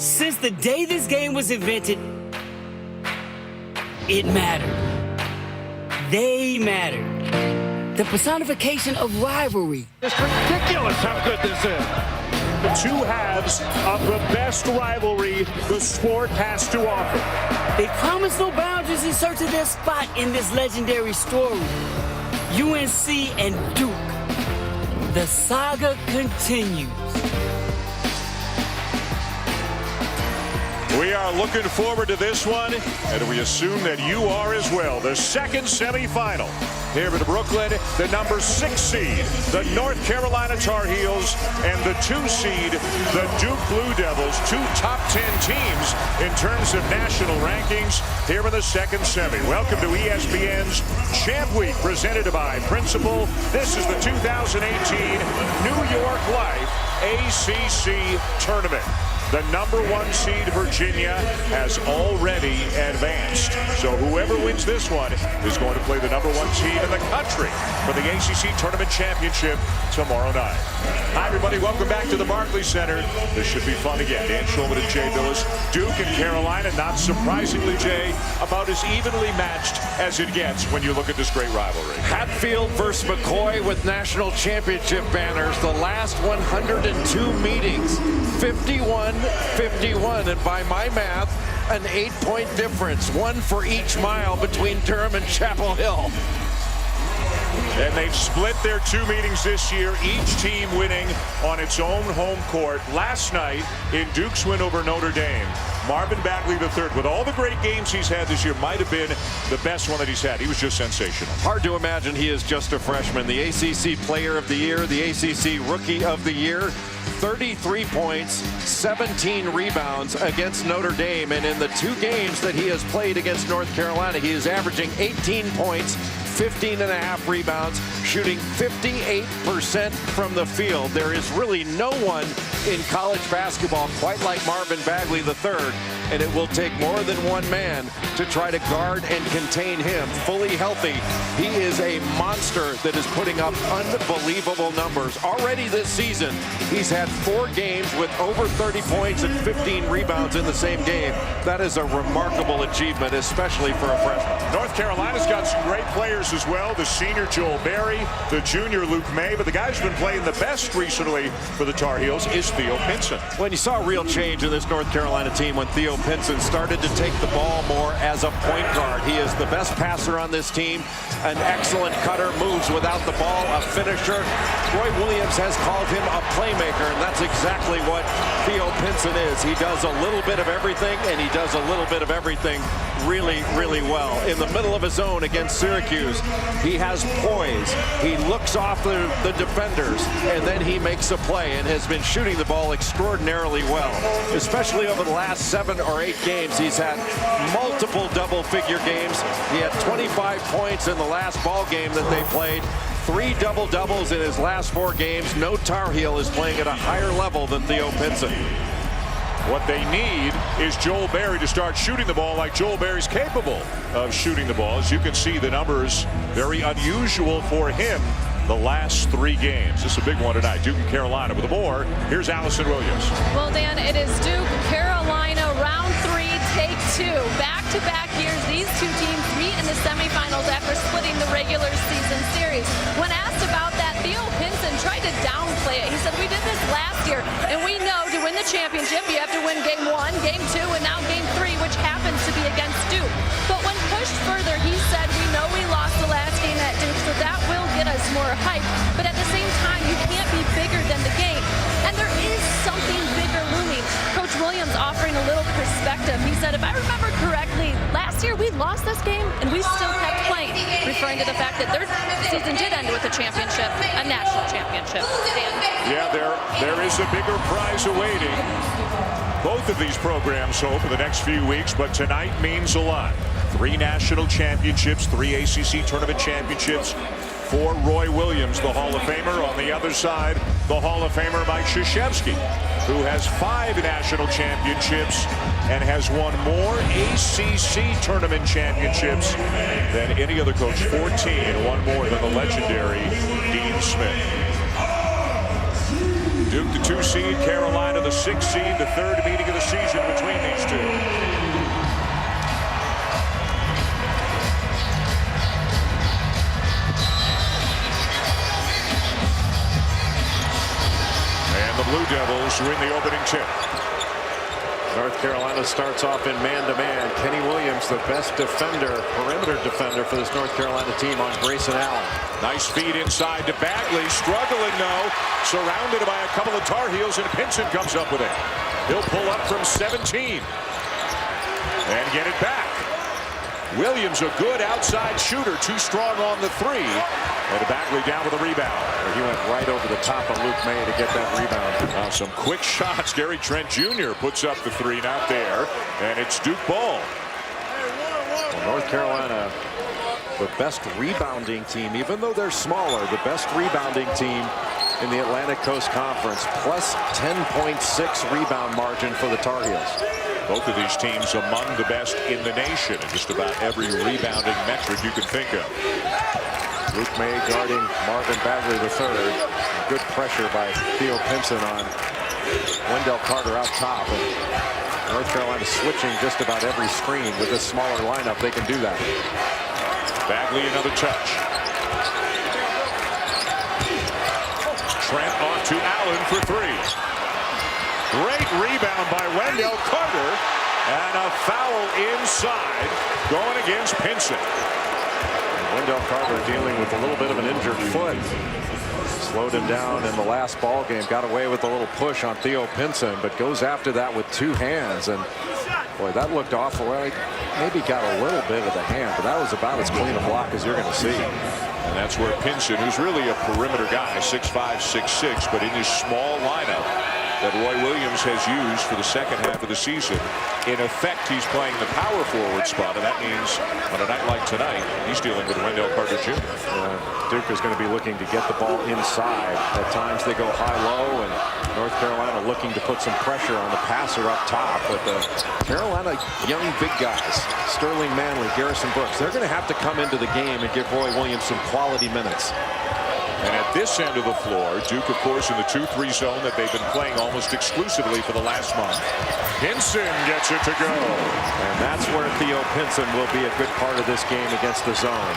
Since the day this game was invented, it mattered. They mattered. The personification of rivalry. It's ridiculous how good this is. The two halves of the best rivalry the sport has to offer. They promised no boundaries in search of their spot in this legendary story. UNC and Duke. The saga continues. We are looking forward to this one, and we assume that you are as well. The second semifinal here in Brooklyn, the number 6 seed, the North Carolina Tar Heels, and the 2 seed, the Duke Blue Devils, 2 top 10 teams in terms of national rankings here in the second semi. Welcome to ESPN's Champ Week, presented by Principal. This is the 2018 New York Life ACC Tournament. The number 1 seed, Virginia, has already advanced. So whoever wins this one is going to play the number 1 team in the country for the ACC Tournament Championship tomorrow night. Hi, everybody. Welcome back to the Barclays Center. This should be fun again. Dan Schulman and Jay Billis. Duke and Carolina, not surprisingly, Jay, about as evenly matched as it gets when you look at this great rivalry. Hatfield versus McCoy with national championship banners. The last 102 meetings, 51-51, and by my math, an 8-point difference, 1 for each mile between Durham and Chapel Hill. And they've split their 2 meetings this year, each team winning on its own home court. Last night, in Duke's win over Notre Dame, Marvin Bagley III, with all the great games he's had this year, might have been the best one that he's had. He was just sensational. Hard to imagine he is just a freshman. The ACC Player of the Year, the ACC Rookie of the Year, 33 points, 17 rebounds against Notre Dame. And in the 2 games that he has played against North Carolina, he is averaging 18 points, 15.5 rebounds, shooting 58% from the field. There is really no one in college basketball quite like Marvin Bagley III, and it will take more than one man to try to guard and contain him. Fully healthy, he is a monster that is putting up unbelievable numbers. Already this season, he's had 4 games with over 30 points and 15 rebounds in the same game. That is a remarkable achievement, especially for a freshman. North Carolina's got some great players as well. The senior Joel Berry, the junior Luke May, but the guy who's been playing the best recently for the Tar Heels is Theo Pinson. When you saw a real change in this North Carolina team when Theo Pinson started to take the ball more as a point guard. He is the best passer on this team, an excellent cutter, moves without the ball, a finisher. Roy Williams has called him a playmaker, and that's exactly what Theo Pinson is. He does a little bit of everything, and he does a little bit of everything really, really well. In the middle of his own against Syracuse, he has poise. He looks off the defenders, and then he makes a play and has been shooting the ball extraordinarily well. Especially over the last 7 or 8 games, he's had multiple double-figure games. He had 25 points in the last ball game that they played. 3 double-doubles in his last 4 games. No Tar Heel is playing at a higher level than Theo Pinson. What they need is Joel Berry to start shooting the ball like Joel Berry's capable of shooting the ball. As you can see, the numbers very unusual for him the last 3 games. This is a big one tonight. Duke and Carolina with more. Here's Allison Williams. Well, Dan, it is Duke, Carolina, round 3, take 2. Back-to-back years, these 2 teams meet in the semifinals after splitting the regular season series. When asked about that, Theo Pinson tried to downplay it. He said, we did this last year, and we know to win the championship, you have to win game 1, game 2, and now game 3, which happens to be against Duke. But when pushed further, he said, we know we lost the last game at Duke, so that will get us more hype. But at the same time, you can't be bigger than the game. And there is something bigger looming. Coach Williams offering a little perspective. He said, if I remember correctly, last year we lost this game and we still kept playing, referring to the fact that their season did end with a championship, a national championship. Dan. Yeah, there is a bigger prize awaiting both of these programs hope in the next few weeks, but tonight means a lot. 3 national championships, 3 ACC Tournament championships for Roy Williams, the Hall of Famer. On the other side, the Hall of Famer Mike Krzyzewski, who has 5 national championships and has won more ACC Tournament championships than any other coach. 14, one more than the legendary Dean Smith. Duke, the 2 seed, Carolina, the 6 seed, the 3rd meeting of the season between these two. And the Blue Devils win the opening tip. North Carolina starts off in man-to-man. Kenny Williams, the best defender, perimeter defender for this North Carolina team on Grayson Allen. Nice feed inside to Bagley, struggling though, surrounded by a couple of Tar Heels, and Pinson comes up with it. He'll pull up from 17 and get it back. Williams, a good outside shooter, too strong on the 3. And Bagley down with a rebound. He went right over the top of Luke May to get that rebound. Some quick shots. Gary Trent Jr. puts up the 3, not there, and it's Duke ball. Well, North Carolina, the best rebounding team, even though they're smaller, the best rebounding team in the Atlantic Coast Conference, plus 10.6 rebound margin for the Tar Heels. Both of these teams among the best in the nation in just about every rebounding metric you can think of. Luke May guarding Marvin Bagley III. Good pressure by Theo Pinson on Wendell Carter out top. And North Carolina switching just about every screen. With this smaller lineup, they can do that. Bagley, another touch. Trent off to Allen for 3. Great rebound by Wendell Carter, and a foul inside going against Pinson. Wendell Carter dealing with a little bit of an injured foot. Slowed him down in the last ball game. Got away with a little push on Theo Pinson, but goes after that with 2 hands. And boy, that looked awful. Maybe got a little bit of the hand, but that was about as clean a block as you're going to see. And that's where Pinson, who's really a perimeter guy, 6'5", 6'6", but in his small lineup that Roy Williams has used for the second half of the season, in effect, he's playing the power forward spot, and that means on a night like tonight, he's dealing with Wendell Carter Jr. Duke is going to be looking to get the ball inside. At times they go high-low, and North Carolina looking to put some pressure on the passer up top. But the Carolina young big guys, Sterling Manley, Garrison Brooks, they're going to have to come into the game and give Roy Williams some quality minutes. And at this end of the floor, Duke, of course, in the 2-3 zone that they've been playing almost exclusively for the last month. Pinson gets it to go. And that's where Theo Pinson will be a good part of this game against the zone.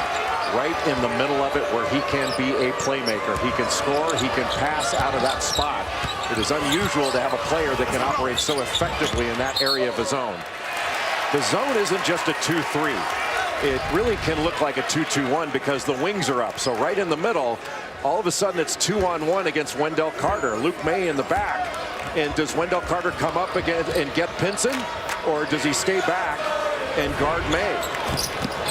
Right in the middle of it where he can be a playmaker. He can score, he can pass out of that spot. It is unusual to have a player that can operate so effectively in that area of the zone. The zone isn't just a 2-3. It really can look like a 2-2-1 because the wings are up. So right in the middle, all of a sudden it's 2-on-1 against Wendell Carter. Luke May in the back. And does Wendell Carter come up again and get Pinson? Or does he stay back and guard May?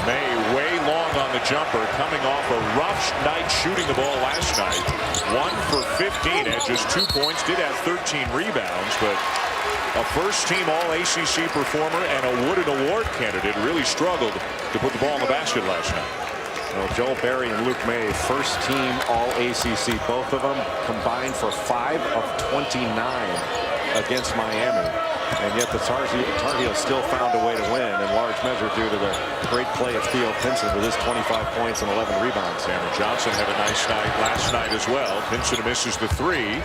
May way long on the jumper, coming off a rough night shooting the ball last night. 1 for 15 at just 2 points. Did have 13 rebounds, but a first-team All-ACC performer and a Wooden Award candidate really struggled to put the ball in the basket last night. Well, Joel Berry and Luke May, first-team All-ACC, both of them combined for 5 of 29 against Miami. And yet the Tar Heels still found a way to win, in large measure due to the great play of Theo Pinson with his 25 points and 11 rebounds. Cameron Johnson had a nice night last night as well. Pinson misses the 3.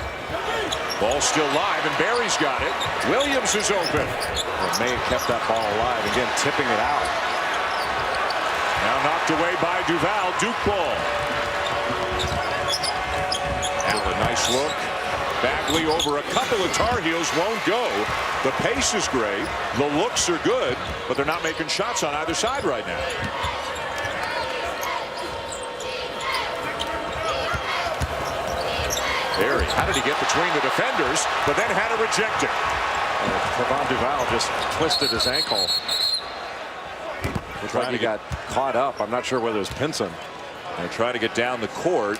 Ball still live, and Barry's got it. Williams is open. And May kept that ball alive, again tipping it out. Now knocked away by Duval. Duke ball. Allen, nice look. Bagley over a couple of Tar Heels, won't go. The pace is great. The looks are good, but they're not making shots on either side right now. Barry, how did he get between the defenders, but then had to reject it? Trevon Duval just twisted his ankle. Looks like he got caught up. I'm not sure whether it was Pinson. And try to get down the court.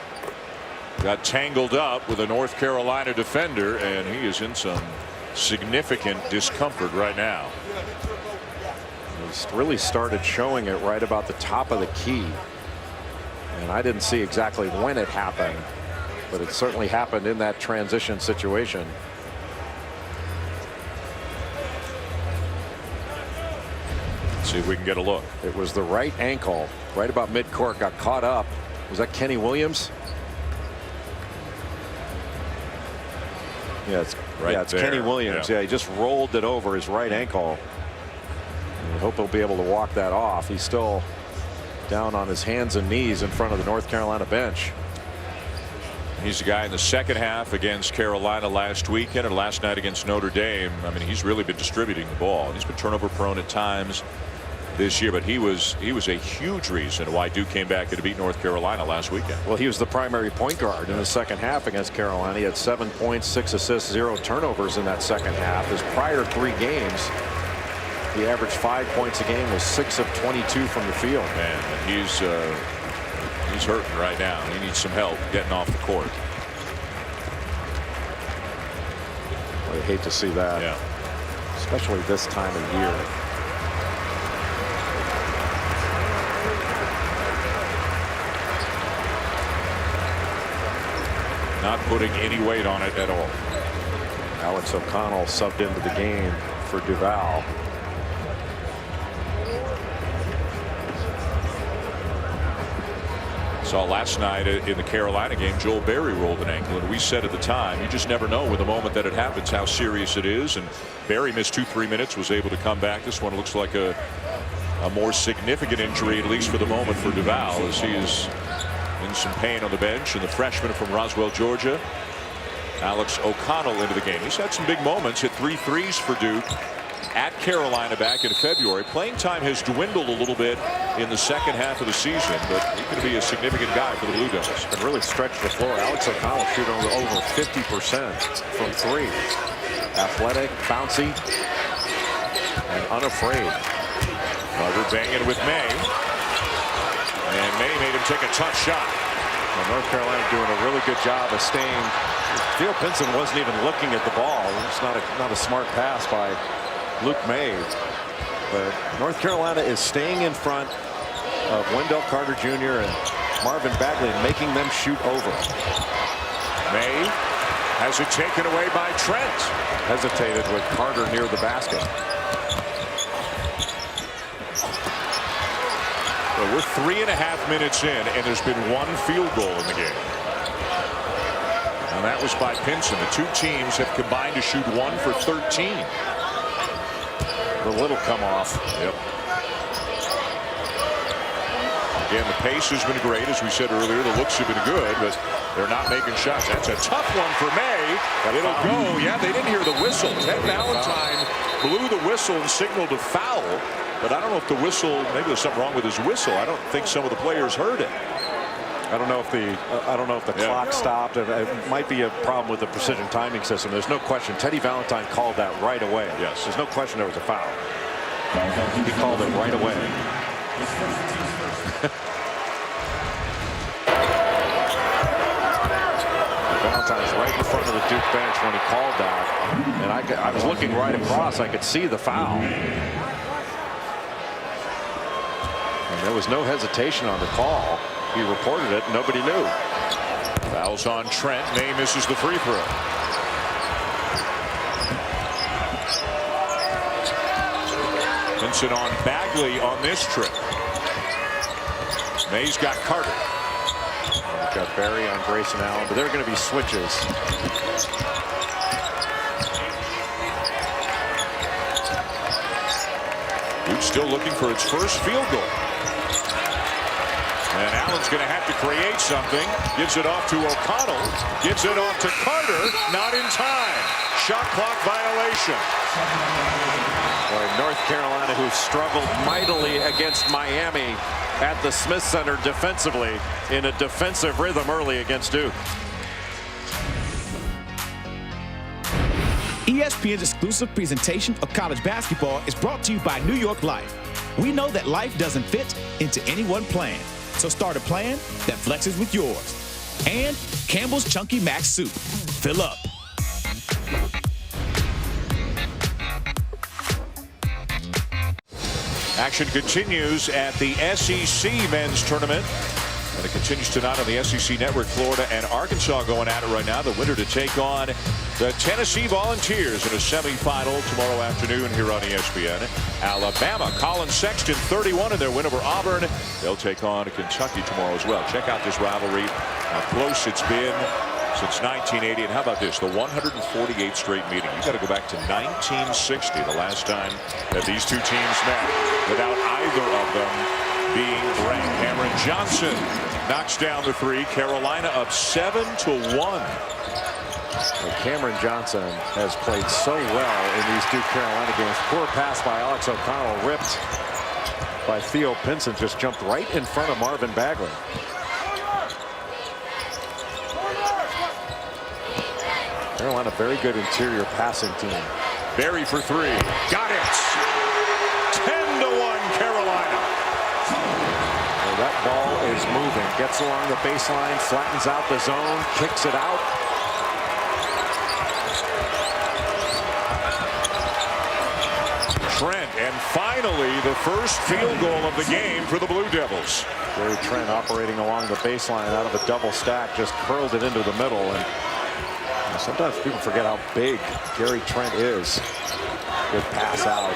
Got tangled up with a North Carolina defender, and he is in some significant discomfort right now. He's really started showing it right about the top of the key. And I didn't see exactly when it happened, but it certainly happened in that transition situation. Let's see if we can get a look. It was the right ankle, right about midcourt, got caught up. Was that Kenny Williams? Yeah, it's right it's there. Kenny Williams. Yeah, he just rolled it over his right ankle. I hope he'll be able to walk that off. He's still down on his hands and knees in front of the North Carolina bench. He's the guy in the second half against Carolina last weekend and last night against Notre Dame. I mean, he's really been distributing the ball. He's been turnover prone at times this year, but he was a huge reason why Duke came back to beat North Carolina last weekend. Well, he was the primary point guard in the second half against Carolina. He had 7 points, 6 assists, 0 turnovers in that second half. His prior 3 games, he averaged 5 points a game, was 6 of 22 from the field. Man, and he's hurting right now. He needs some help getting off the court. I hate to see that. Yeah. Especially this time of year. Not putting any weight on it at all. Alex O'Connell subbed into the game for Duval. Saw last night in the Carolina game, Joel Berry rolled an ankle, and we said at the time, you just never know with the moment that it happens how serious it is. And Berry missed 2-3 minutes, was able to come back. This one looks like a more significant injury, at least for the moment, for Duval, as he is in some pain on the bench. And the freshman from Roswell, Georgia, Alex O'Connell, into the game. He's had some big moments, hit 3 threes for Duke at Carolina back in February. Playing time has dwindled a little bit in the second half of the season, but he's going to be a significant guy for the Blue Devils. And really stretched the floor. Alex O'Connell shooting over 50% from 3. Athletic, bouncy, and unafraid. Carter banging with May, and May made him take a tough shot. Well, North Carolina doing a really good job of staying. Theo Pinson wasn't even looking at the ball. It's not a smart pass by Luke May. But North Carolina is staying in front of Wendell Carter Jr. and Marvin Bagley, making them shoot over. May has it taken away by Trent. Hesitated with Carter near the basket. Well, we're 3.5 minutes in, and there's been 1 field goal in the game. And that was by Pinson. The 2 teams have combined to shoot 1 for 13. The little come off. Yep. Again, the pace has been great, as we said earlier. The looks have been good, but they're not making shots. That's a tough one for May. It'll go. Yeah, they didn't hear the whistle. Ted Valentine blew the whistle and signaled a foul. But I don't know if the whistle, maybe there's something wrong with his whistle. I don't think some of the players heard it. I don't know if the clock stopped. It might be a problem with the precision timing system. There's no question. Teddy Valentine called that right away. Yes. There's no question there was a foul. He called it right away. Valentine's right in front of the Duke bench when he called that. And I was looking right across. I could see the foul. And there was no hesitation on the call. He reported it. Nobody knew. Fouls on Trent. May misses the free throw. Pinson on Bagley on this trip. May's got Carter. We've got Barry on Grayson Allen, but there are going to be switches. Duke's still looking for its first field goal. And Allen's going to have to create something. Gives it off to O'Connell. Gives it off to Carter. Not in time. Shot clock violation. Boy, North Carolina, who struggled mightily against Miami at the Smith Center defensively, in a defensive rhythm early against Duke. ESPN's exclusive presentation of college basketball is brought to you by New York Life. We know that life doesn't fit into any one plan. So start a plan that flexes with yours. And Campbell's Chunky Max Soup. Fill up. Action continues at the SEC Men's Tournament. And it continues tonight on the SEC Network. Florida and Arkansas going at it right now. The winner to take on the Tennessee Volunteers in a semifinal tomorrow afternoon here on ESPN. Alabama, Colin Sexton, 31 in their win over Auburn. They'll take on Kentucky tomorrow as well. Check out this rivalry, how close it's been since 1980. And how about this? The 148th straight meeting. You got to go back to 1960, the last time that these two teams met, without either of them being ranked. Cameron Johnson knocks down the three. Carolina up 7-1. Well, Cameron Johnson has played so well in these Duke Carolina games. Poor pass by Alex O'Connell, ripped by Theo Pinson, just jumped right in front of Marvin Bagley. Carolina, very good interior passing team. Berry for three. Got it. 10-1 Carolina. Well, that ball is moving. Gets along the baseline, flattens out the zone, kicks it out. Trent, and finally the first field goal of the game for the Blue Devils. Gary Trent operating along the baseline out of a double stack, just curled it into the middle. And sometimes people forget how big Gary Trent is. Good pass out.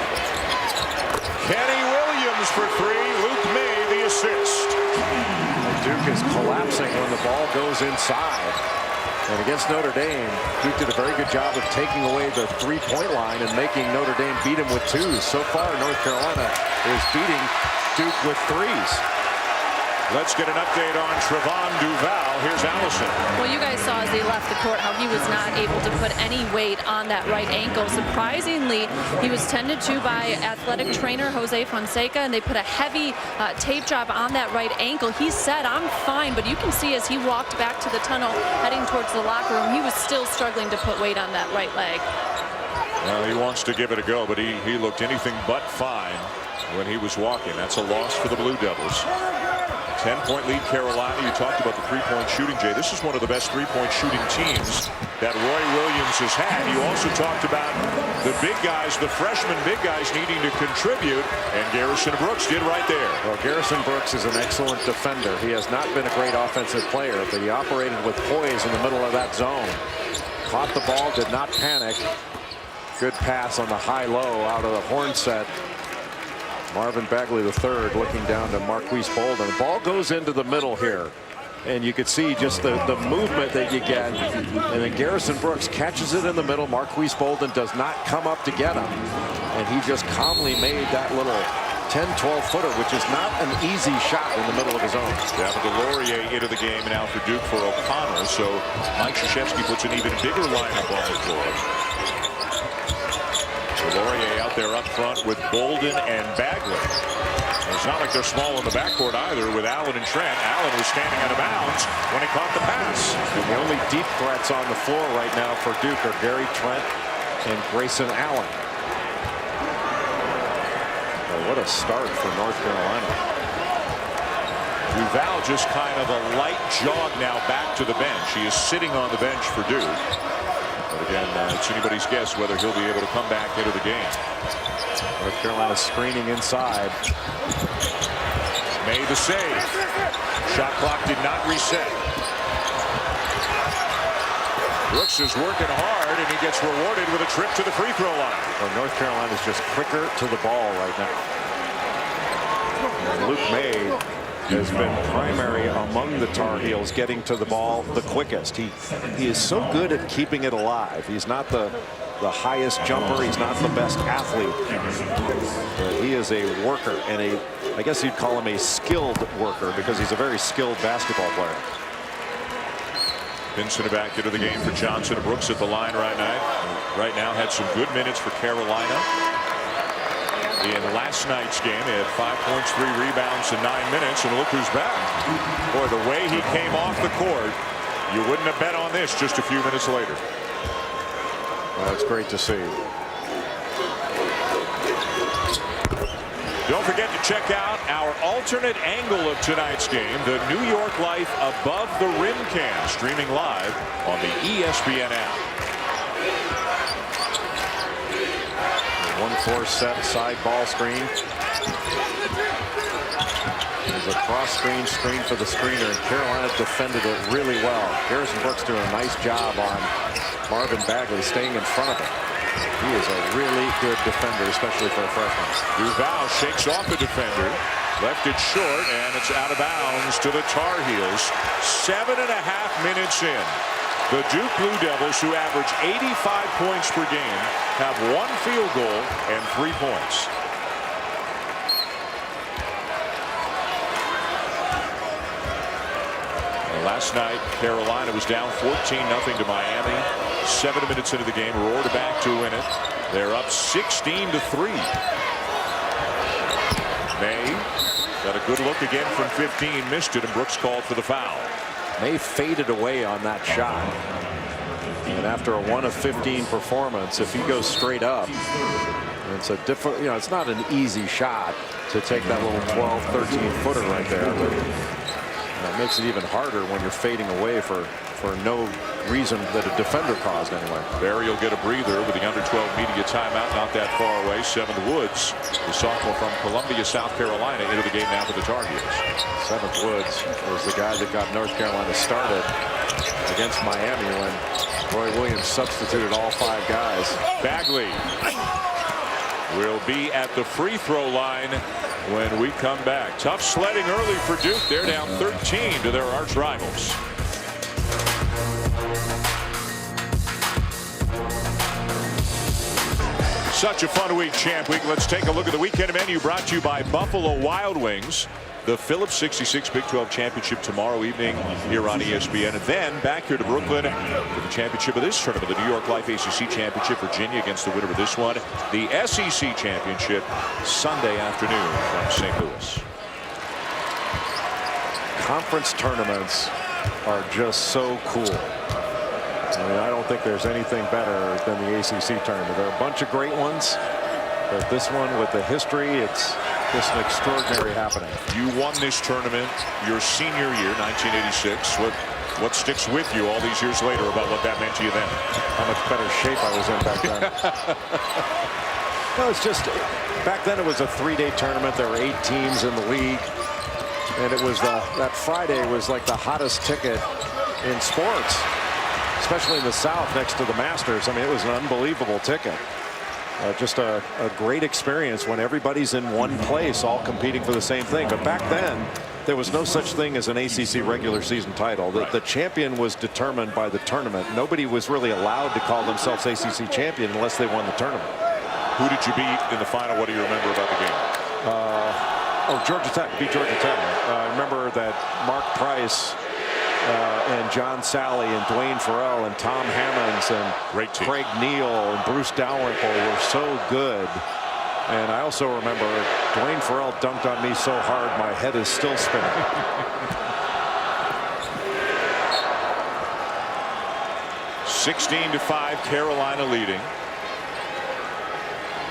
Kenny Williams for three. Luke May the assist. Duke is collapsing when the ball goes inside. And against Notre Dame, Duke did a very good job of taking away the three-point line and making Notre Dame beat him with twos. So far, North Carolina is beating Duke with threes. Let's get an update on Trevon Duval. Here's Allison. Well, you guys saw as he left the court how he was not able to put any weight on that right ankle. Surprisingly, he was tended to by athletic trainer Jose Fonseca, and they put a heavy tape job on that right ankle. He said, "I'm fine," but you can see as he walked back to the tunnel heading towards the locker room, he was still struggling to put weight on that right leg. Well, he wants to give it a go, but he looked anything but fine when he was walking. That's a loss for the Blue Devils. 10-point lead Carolina. You talked about the three-point shooting, Jay. This is one of the best three-point shooting teams that Roy Williams has had. You also talked about the big guys, the freshman big guys needing to contribute, and Garrison Brooks did right there. Well, Garrison Brooks is an excellent defender. He has not been a great offensive player, but he operated with poise in the middle of that zone. Caught the ball, did not panic. Good pass on the high-low out of the horn set. Marvin Bagley III looking down to Marquise Bolden. The ball goes into the middle here, and you could see just the movement that you get. And then Garrison Brooks catches it in the middle. Marquise Bolden does not come up to get him, and he just calmly made that little 10-12 footer, which is not an easy shot in the middle of his own. Yeah, but Delorier into the game now for Duke for O'Connell. So Mike Krzyzewski puts an even bigger lineup on the floor. Delorier out there up front with Bolden and Bagley. It's not like they're small in the backcourt either with Allen and Trent. Allen was standing out of bounds when he caught the pass. And the only deep threats on the floor right now for Duke are Gary Trent and Grayson Allen. Oh, what a start for North Carolina. Duval just kind of a light jog now back to the bench. He is sitting on the bench for Duke. But again, it's anybody's guess whether he'll be able to come back into the game. North Carolina screening inside. Made the save. Shot clock did not reset. Brooks is working hard, and he gets rewarded with a trip to the free throw line. Well, North Carolina is just quicker to the ball right now. And Luke May has been primary among the Tar Heels getting to the ball the quickest. He is so good at keeping it alive. He's not the highest jumper. He's not the best athlete. But he is a worker, and I guess you'd call him a skilled worker because he's a very skilled basketball player. Pinson back into the game for Johnson. Brooks at the line right now had some good minutes for Carolina. In last night's game, he had 5 points, 3 rebounds in 9 minutes, and look who's back. Boy, the way he came off the court, you wouldn't have bet on this just a few minutes later. Well, it's great to see. Don't forget to check out our alternate angle of tonight's game, the New York Life Above the Rim Cam, streaming live on the ESPN app. 1-4 set side ball screen. There's a cross screen for the screener, and Carolina defended it really well. Garrison Brooks doing a nice job on Marvin Bagley, staying in front of him. He is a really good defender, especially for a freshman. Duval shakes off the defender, left it short, and it's out of bounds to the Tar Heels. 7.5 minutes in. The Duke Blue Devils, who average 85 points per game, have 1 field goal and 3 points. Last night, Carolina was down 14-0 to Miami. 7 minutes into the game, roared back to win it. They're up 16-3. May got a good look again from 15, missed it, and Brooks called for the foul. May faded away on that shot. And after a 1 of 15 performance, if he goes straight up, it's a different, you know, it's not an easy shot to take that little 12, 13 footer right there. But it makes it even harder when you're fading away for no reason that a defender caused anyway. Barry will get a breather with the under-12 media timeout, not that far away. 7th Woods, the sophomore from Columbia, South Carolina, into the game now for the Tar Heels. 7th Woods was the guy that got North Carolina started against Miami when Roy Williams substituted all 5 guys. Bagley will be at the free throw line when we come back. Tough sledding early for Duke. They're down 13 to their arch rivals. Such a fun week, Champ Week. Let's take a look at the weekend menu brought to you by Buffalo Wild Wings. The Phillips 66 Big 12 Championship tomorrow evening here on ESPN. And then back here to Brooklyn for the championship of this tournament, the New York Life ACC Championship. Virginia against the winner of this one. The SEC Championship Sunday afternoon from St. Louis. Conference tournaments are just so cool. I mean, I don't think there's anything better than the ACC tournament. There are a bunch of great ones, but this one with the history, it's just an extraordinary happening. You won this tournament your senior year, 1986. What sticks with you all these years later about what that meant to you then? How much better shape I was in back then. No, it's just, back then it was a 3-day tournament. There were 8 teams in the league. And it was that Friday was like the hottest ticket in sports, especially in the South next to the Masters. I mean, it was an unbelievable ticket. Just a great experience when everybody's in one place, all competing for the same thing. But back then, there was no such thing as an ACC regular season title. The champion was determined by the tournament. Nobody was really allowed to call themselves ACC champion unless they won the tournament. Who did you beat in the final? What do you remember about the game? Georgia Tech beat Georgia Tech. I remember that Mark Price and John Sally and Dwayne Farrell and Tom Hammonds and Craig Neal and Bruce Dalrymple were so good. And I also remember Dwayne Farrell dunked on me so hard my head is still spinning. 16-5, Carolina leading.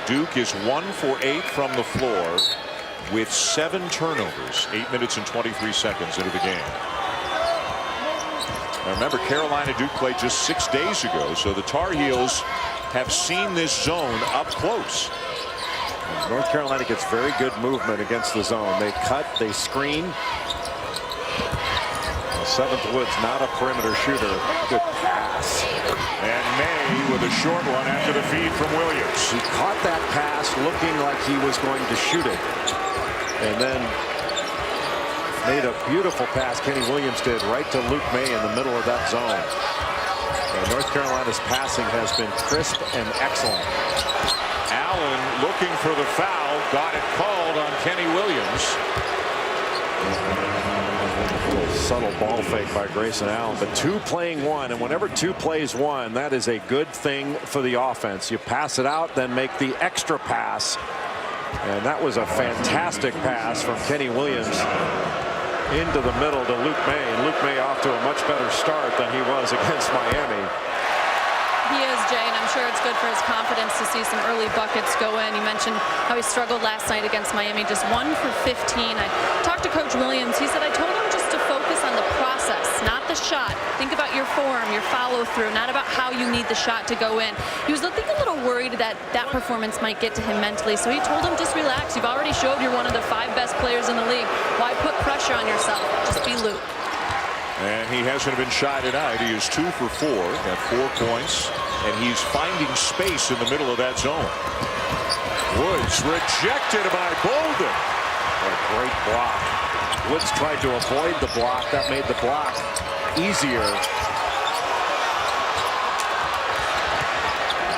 Duke is 1 for 8 from the floor with 7 turnovers. 8 minutes and 23 seconds into the game. Now remember, Carolina Duke played just 6 days ago, so the Tar Heels have seen this zone up close. North Carolina gets very good movement against the zone. They cut, they screen. 7th Woods, not a perimeter shooter. Good pass. And May with a short one after the feed from Williams. He caught that pass looking like he was going to shoot it. And then made a beautiful pass, Kenny Williams did, right to Luke May in the middle of that zone. And North Carolina's passing has been crisp and excellent. Allen looking for the foul, got it called on Kenny Williams. A little subtle ball fake by Grayson Allen, but 2 playing 1, and whenever 2 plays 1, that is a good thing for the offense. You pass it out, then make the extra pass. And that was a fantastic pass from Kenny Williams into the middle to Luke May. And Luke May off to a much better start than he was against Miami. He is, Jay, and I'm sure it's good for his confidence to see some early buckets go in. You mentioned how he struggled last night against Miami, just 1 for 15. I talked to Coach Williams. He said, I told him just to focus on the process, not the shot. Think about your form, your follow through, not about how you need the shot to go in. He was looking a little worried that that performance might get to him mentally, so he told him, just relax. You've already showed you're one of the 5 best players in the league. Why put pressure on yourself? Just be Luke. And he hasn't been shy tonight. He is 2 for 4, got 4 points, and he's finding space in the middle of that zone. Woods rejected by Bolden. A great block. Woods tried to avoid the block. That made the block easier.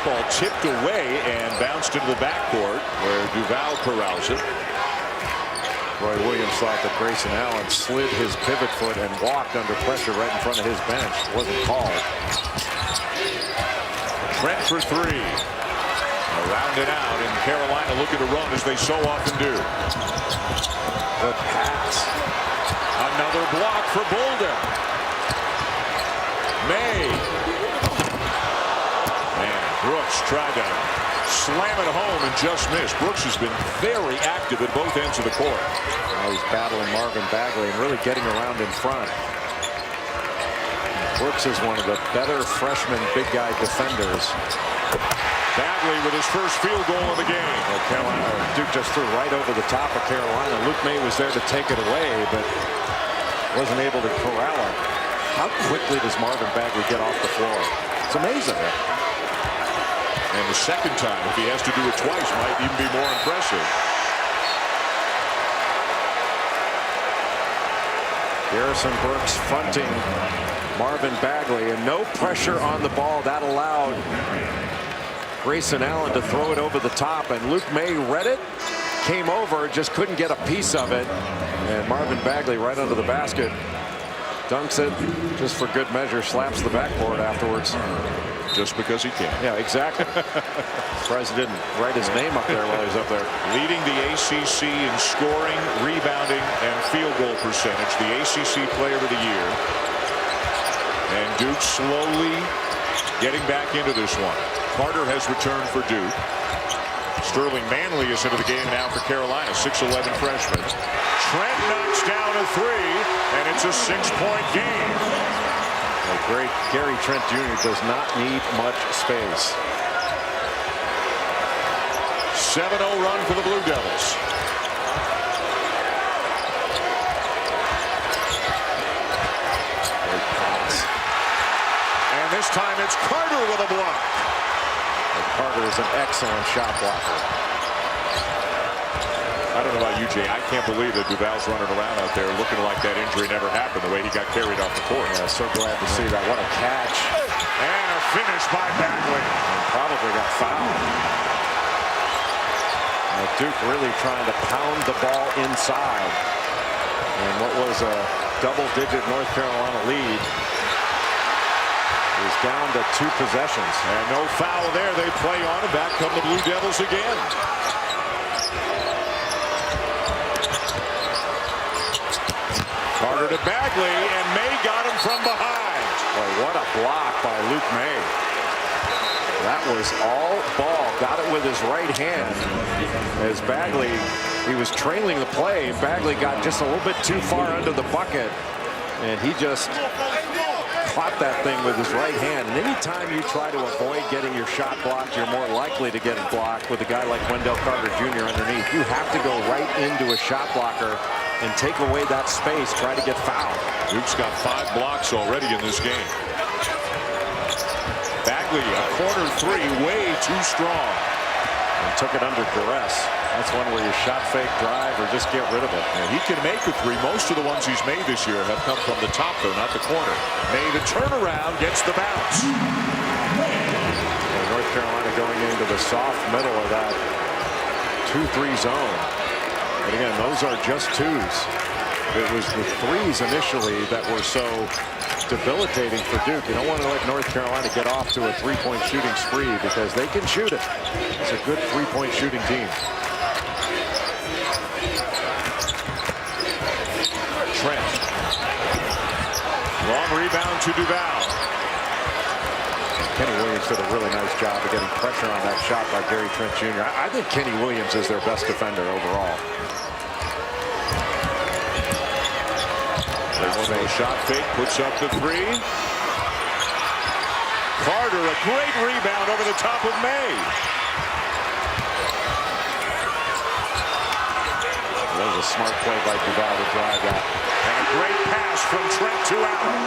ball tipped away and bounced into the backcourt where Duval corrals it. Roy Williams thought that Grayson Allen slid his pivot foot and walked under pressure right in front of his bench. Wasn't called. Trent for three. Around and out, and Carolina looking to run as they so often do. Good pass. Another block for Bolden. May. Man, Brooks tried to slam it home and just missed. Brooks has been very active at both ends of the court. Now he's battling Marvin Bagley and really getting around in front. Brooks is one of the better freshman big guy defenders. Bagley with his first field goal of the game. Duke just threw right over the top of Carolina. Luke May was there to take it away, but wasn't able to corral it. How quickly does Marvin Bagley get off the floor? It's amazing. And the second time, if he has to do it twice, might even be more impressive. Garrison Brooks fronting Marvin Bagley, and no pressure on the ball. That allowed Grayson Allen to throw it over the top, and Luke May read it, came over, just couldn't get a piece of it, and Marvin Bagley right under the basket dunks it just for good measure, slaps the backboard afterwards. Just because he can. Yeah, exactly. Surprised he didn't write his name up there while he was up there. Leading the ACC in scoring, rebounding, and field goal percentage. The ACC Player of the Year. And Duke slowly getting back into this one. Carter has returned for Duke. Sterling Manley is into the game now for Carolina, 6'11" freshman. Trent knocks down a three, and it's a 6-point game. The great Gary Trent Jr. does not need much space. 7-0 run for the Blue Devils. Great pass. And this time it's Carter with a block. And Carter is an excellent shot blocker. I don't know about you, Jay. I can't believe that Duval's running around out there looking like that injury never happened, the way he got carried off the court. Yeah, so glad to see that. What a catch. And a finish by Bagley. And probably got fouled. Now Duke really trying to pound the ball inside. And what was a double-digit North Carolina lead is down to 2 possessions. And no foul there. They play on, and back come the Blue Devils again. Carter to Bagley, and May got him from behind. Boy, what a block by Luke May. That was all ball. Got it with his right hand. As Bagley, he was trailing the play, and Bagley got just a little bit too far under the bucket, and he just caught that thing with his right hand. And anytime you try to avoid getting your shot blocked, you're more likely to get it blocked with a guy like Wendell Carter Jr. underneath. You have to go right into a shot blocker and take away that space, try to get fouled. Duke's got 5 blocks already in this game. Bagley, a corner three, way too strong. And took it under duress. That's one where you shot fake, drive, or just get rid of it. And he can make a three. Most of the ones he's made this year have come from the top, though, not the corner. May the turnaround, gets the bounce. And North Carolina going into the soft middle of that 2-3 zone. And again, those are just 2s. It was the 3s initially that were so debilitating for Duke. You don't want to let North Carolina get off to a 3-point shooting spree because they can shoot it. It's a good 3-point shooting team. Trent. Long rebound to Duval. Kenny Williams did a really nice job of getting pressure on that shot by Gary Trent Jr. I think Kenny Williams is their best defender overall. There's a shot fake, puts up the three. Carter, a great rebound over the top of May. That was a smart play by Duval to drive that. And a great pass from Trent to Allen.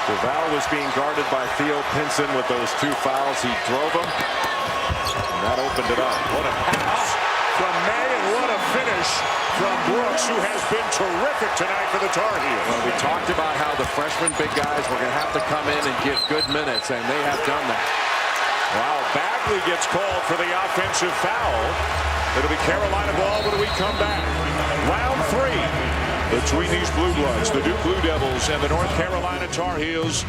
Duval was being guarded by Theo Pinson with those 2 fouls. He drove them, and that opened it up. What a pass from May, and what a finish from Brooks, who has been terrific tonight for the Tar Heels. Well, we talked about how the freshman big guys were going to have to come in and give good minutes, and they have done that. Wow, Bagley gets called for the offensive foul. It'll be Carolina ball when we come back. Round 3 between these Blue Bloods, the Duke Blue Devils and the North Carolina Tar Heels.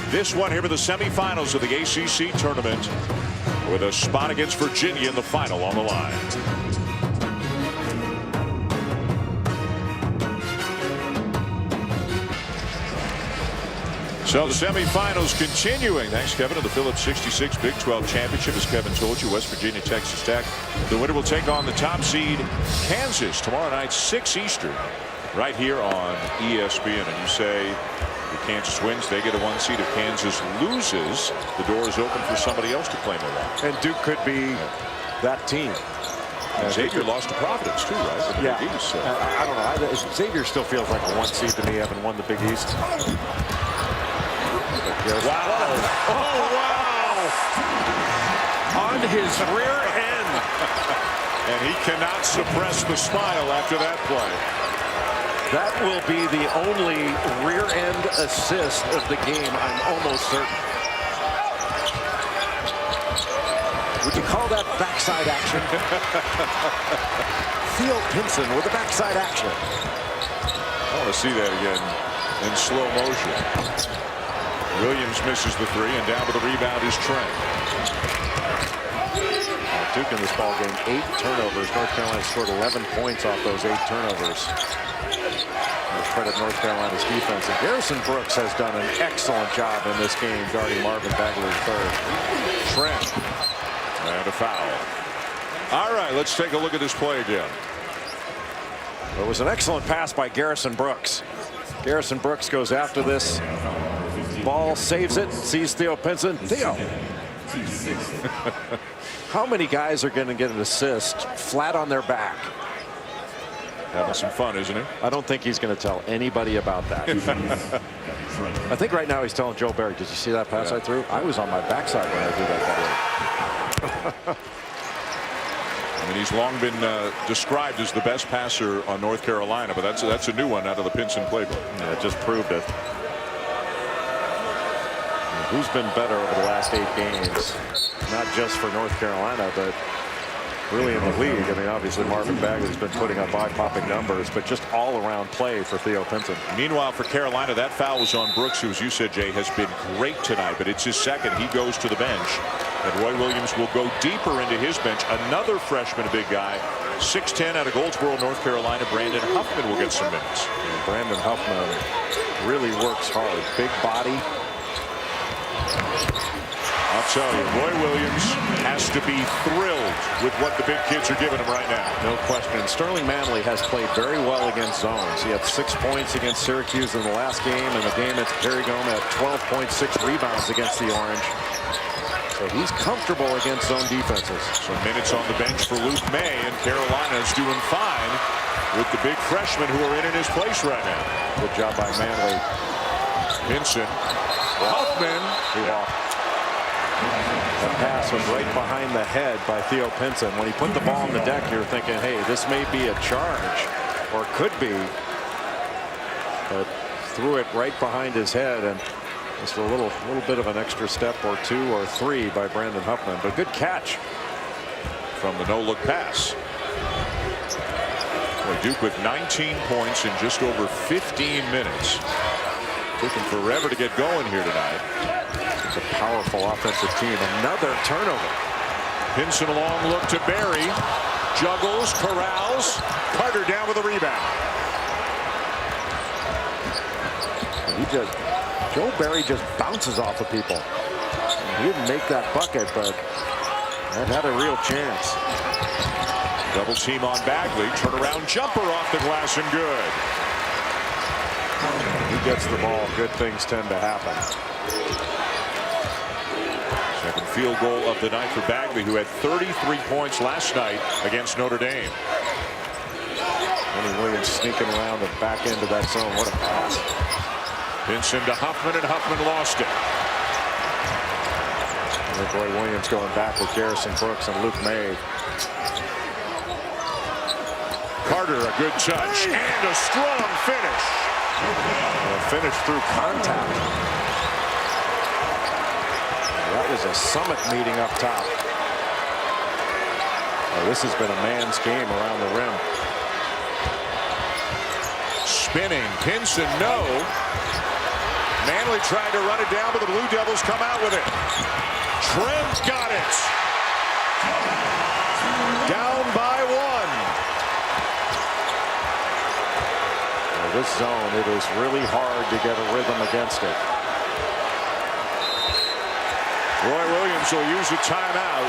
This one here for the semifinals of the ACC Tournament, with a spot against Virginia in the final on the line. So the semifinals continuing. Thanks, Kevin, to the Phillips 66 Big 12 Championship. As Kevin told you, West Virginia, Texas Tech. The winner will take on the top seed, Kansas, tomorrow night, 6 Eastern, right here on ESPN. And you say if Kansas wins, they get a 1 seed. If Kansas loses, the door is open for somebody else to claim a 1. And Duke could be that team. And Xavier lost to Providence, too, right? Yeah. Big East, so. I don't know. Xavier still feels like a 1 seed to me, having won the Big East. Wow. Oh, wow. On his rear end. And he cannot suppress the smile after that play. That will be the only rear end assist of the game, I'm almost certain. Would you call that backside action? Theo Pinson with the backside action. I want to see that again in slow motion. Williams misses the 3, and down with the rebound is Trent. Duke in this ball game, 8 turnovers. North Carolina scored 11 points off those 8 turnovers. Credit North Carolina's defense. And Garrison Brooks has done an excellent job in this game, guarding Marvin Bagley III. Trent, and a foul. All right, let's take a look at this play again. It was an excellent pass by Garrison Brooks. Garrison Brooks goes after this ball, saves it, sees Theo Pinson. Theo. How many guys are going to get an assist flat on their back? Having some fun, isn't he? I don't think he's going to tell anybody about that. I think right now he's telling Joe Barry, did you see that pass I threw? I was on my backside when I did that. I mean, he's long been described as the best passer on North Carolina, but that's a new one out of the Pinson playbook. Yeah, it just proved it. Who's been better over the last 8 games? Not just for North Carolina, but really in the league. I mean, obviously Marvin Bagley's been putting up eye-popping numbers, but just all-around play for Theo Pinson. Meanwhile, for Carolina, that foul was on Brooks, who, as you said, Jay, has been great tonight, but it's his second. He goes to the bench, and Roy Williams will go deeper into his bench. Another freshman, a big guy, 6'10", out of Goldsboro, North Carolina. Brandon Huffman will get some minutes. And Brandon Huffman really works hard. Big body. I'll tell you, Roy Williams has to be thrilled with what the big kids are giving him right now. No question. Sterling Manley has played very well against zones. He had 6 points against Syracuse in the last game, and the game at Perry-Gome had 12.6 rebounds against the Orange. So he's comfortable against zone defenses. Some minutes on the bench for Luke May, and Carolina's doing fine with the big freshmen who are in his place right now. Good job by Manley. Pinson. Huffman. The pass was right behind the head by Theo Pinson. When he put the ball on the deck, you're thinking, hey, this may be a charge, or could be. But threw it right behind his head, and just a little bit of an extra step or 2 or 3 by Brandon Huffman. But good catch from the no-look pass. Boy, Duke with 19 points in just over 15 minutes. Took him forever to get going here tonight. It's a powerful offensive team. Another turnover. Pinson a long look to Barry. Juggles, corrals. Carter down with a rebound. Joe Barry just bounces off of people. He didn't make that bucket, but that had a real chance. Double team on Bagley. Turnaround jumper off the glass and good. He gets the ball, good things tend to happen. Second field goal of the night for Bagley, who had 33 points last night against Notre Dame. Lenny Williams sneaking around the back end of that zone. What a pass. Pinson to Huffman, and Huffman lost it. Roy Williams going back with Garrison Brooks and Luke May. Carter, a good touch and a strong finish. Finish through contact. That was a Summit meeting up top. This has been a man's game around the rim. Spinning, Pinson, no. Manley tried to run it down, but the Blue Devils come out with it. Trent got it. Down by 1. This zone, it is really hard to get a rhythm against it. Roy Williams will use a timeout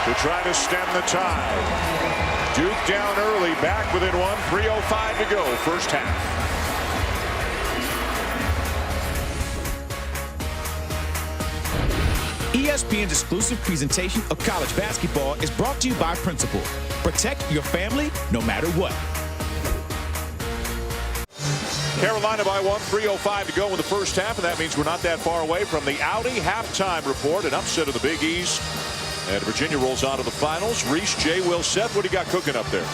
to try to stem the tide. Duke down early, back within 1, 3:05 to go, first half. ESPN's exclusive presentation of college basketball is brought to you by Principal. Protect your family no matter what. Carolina by 1, 3:05 to go in the first half, and that means we're not that far away from the Audi halftime report. An upset of the Big East, and Virginia rolls on to the finals. Reese, Jay, Will, Seth, what do you got cooking up there?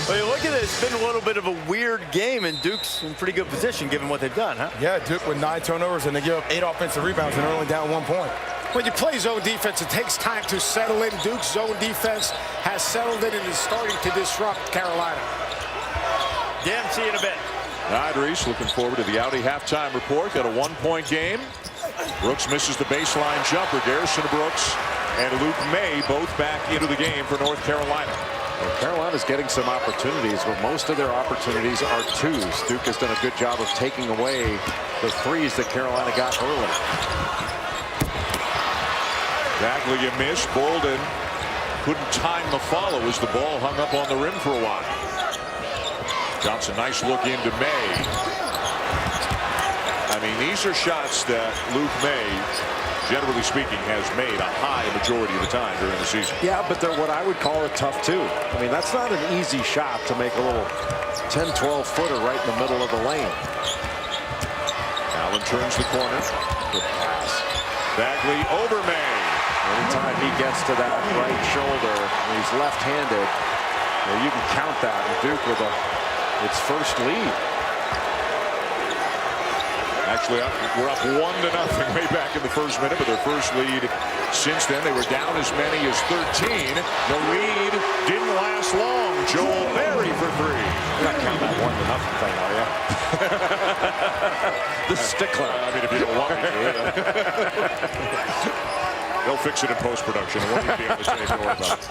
Well, you look at it, it's been a little bit of a weird game, and Duke's in pretty good position given what they've done, huh? Yeah, Duke with 9 turnovers, and they give up 8 offensive rebounds, and they're only down 1 point. When you play zone defense, it takes time to settle in. Duke's zone defense has settled in and is starting to disrupt Carolina. Yeah, see you in a bit. All right, Reese, looking forward to the Audi halftime report. Got a 1-point game. Brooks misses the baseline jumper. Garrison Brooks and Luke May both back into the game for North Carolina. Well, Carolina's getting some opportunities, but most of their opportunities are twos. Duke has done a good job of taking away the threes that Carolina got early. Bagley missed. Bolden couldn't time the follow as the ball hung up on the rim for a while. Johnson, nice look into May. I mean, these are shots that Luke May, generally speaking, has made a high majority of the time during the season. Yeah, but they're what I would call a tough two. I mean, that's not an easy shot to make a little 10, 12 footer right in the middle of the lane. Allen turns the corner. Good pass. Bagley over May. Anytime he gets to that right shoulder, and he's left-handed, well, you can count that. And Duke with its first lead. Actually, we're up 1-0 way back in the first minute, but their first lead since then. They were down as many as 13. The lead didn't last long. Joel Berry for 3. You're not counting that 1-0 thing, are you? The stickler. I mean, if you don't want me to. They'll fix it in post-production. It won't even be on the stage to worry about.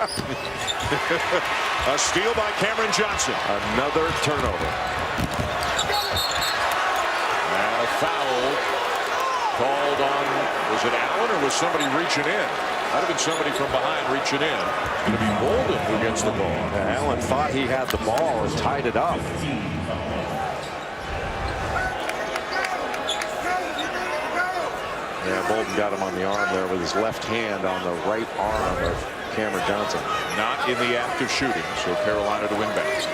A steal by Cameron Johnson. Another turnover. And a foul called on, was it Allen or was somebody reaching in? Might have been somebody from behind reaching in. It's going to be Bolden who gets the ball. Allen thought he had the ball and tied it up. Yeah, Bolden got him on the arm there with his left hand on the right arm of Cameron Johnson. Not in the act of shooting, so Carolina to win back.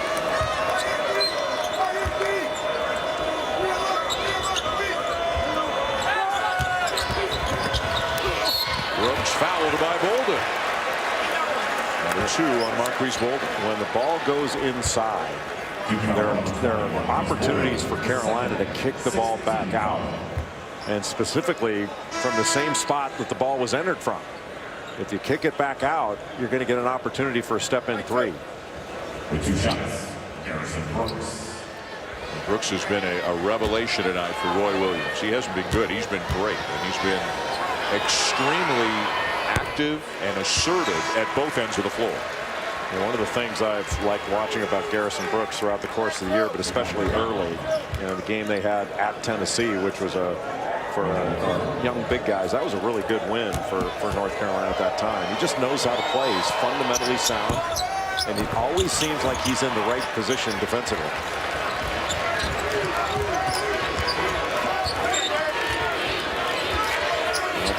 Brooks fouled by Bolden. Number 2 on Marquise Bolden. When the ball goes inside, there are opportunities for Carolina to kick the ball back out. And specifically from the same spot that the ball was entered from. If you kick it back out, you're going to get an opportunity for a step-in 3. With 2 shots, Garrison Brooks. Brooks has been a revelation tonight for Roy Williams. He hasn't been good. He's been great. And he's been extremely active and assertive at both ends of the floor. And one of the things I've liked watching about Garrison Brooks throughout the course of the year, but especially early, the game they had at Tennessee, which was for young big guys, that was a really good win for North Carolina at that time. He just knows how to play. He's fundamentally sound, and he always seems like he's in the right position defensively.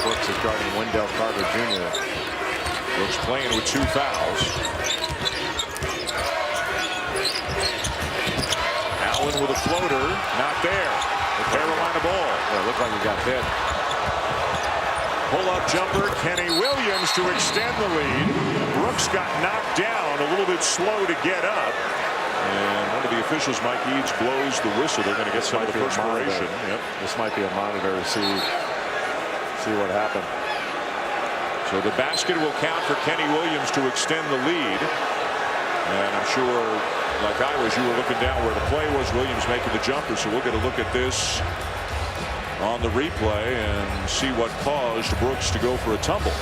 Brooks is guarding Wendell Carter Jr. Brooks playing with 2 fouls. Allen with a floater, not there. The Carolina ball. Yeah, looked like he got hit. Pull-up jumper, Kenny Williams to extend the lead. Brooks got knocked down, a little bit slow to get up. And one of the officials, Mike Eads, blows the whistle. They're going to get some of the perspiration. Yep. This might be a monitor to see what happened. So the basket will count for Kenny Williams to extend the lead. And I'm sure, like I was, you were looking down where the play was. Williams making the jumper. So we'll get a look at this on the replay and see what caused Brooks to go for a tumble.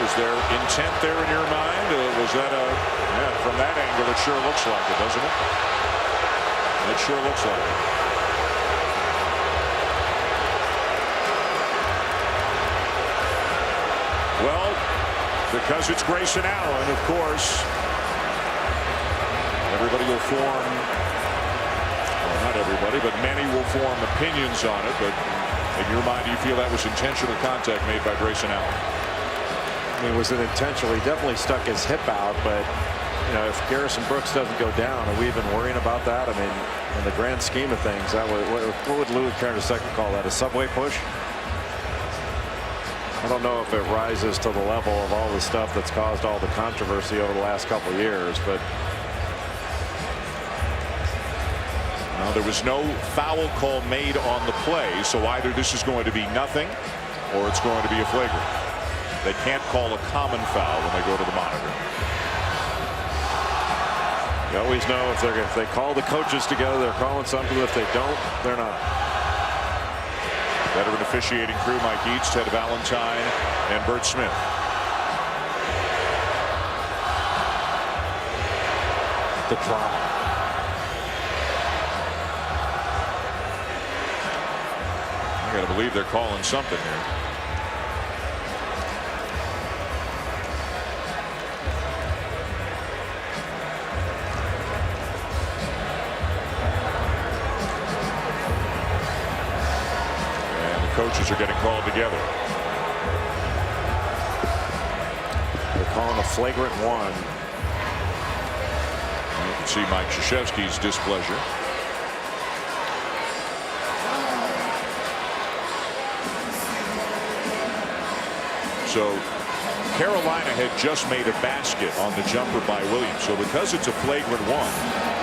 Was there intent there in your mind? Was that from that angle, it sure looks like it, doesn't it? It sure looks like it. Well, because it's Grayson Allen, of course, everybody will form, well, not everybody, but many will form opinions on it. But in your mind, do you feel that was intentional contact made by Grayson Allen? I mean, was it intentional? He definitely stuck his hip out, but you know, if Garrison Brooks doesn't go down, are we even worrying about that? I mean, in the grand scheme of things, that would, what would Louis Carter II call that? A subway push? I don't know if it rises to the level of all the stuff that's caused all the controversy over the last couple of years, but there was no foul call made on the play, so either this is going to be nothing or it's going to be a flagrant. They can't call a common foul when they go to the monitor. You always know if they call the coaches together, they're calling something. If they don't, they're not. Veteran officiating crew Mike Eads, Ted Valentine, and Bert Smith. The drama. I gotta believe they're calling something here. Coaches are getting called together. They're calling a flagrant one. You can see Mike Krzyzewski's displeasure. So Carolina had just made a basket on the jumper by Williams. So because it's a flagrant one,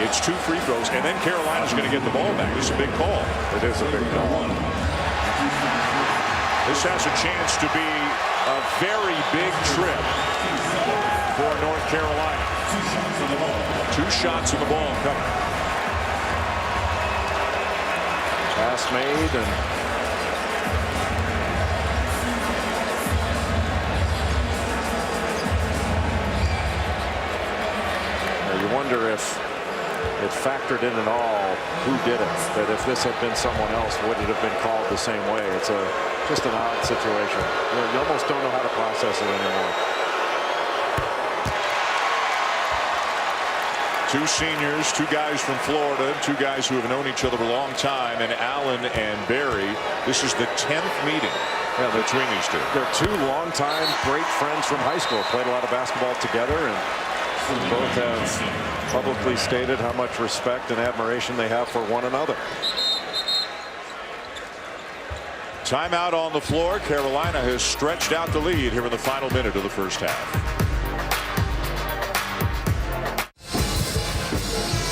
it's 2 free throws, and then Carolina's going to get the ball back. It's a big call. It is a big call. This has a chance to be a very big trip for North Carolina. 2 shots in the ball coming. Pass made, and you wonder if it factored in at all who did it. That if this had been someone else, would it have been called the same way? It's just an odd situation. You almost don't know how to process it anymore. 2 seniors, 2 guys from Florida, 2 guys who have known each other a long time, and Allen and Barry. This is the 10th meeting between these two. They're 2 longtime great friends from high school. Played a lot of basketball together, and both have publicly stated how much respect and admiration they have for one another. Timeout on the floor. Carolina has stretched out the lead here in the final minute of the first half.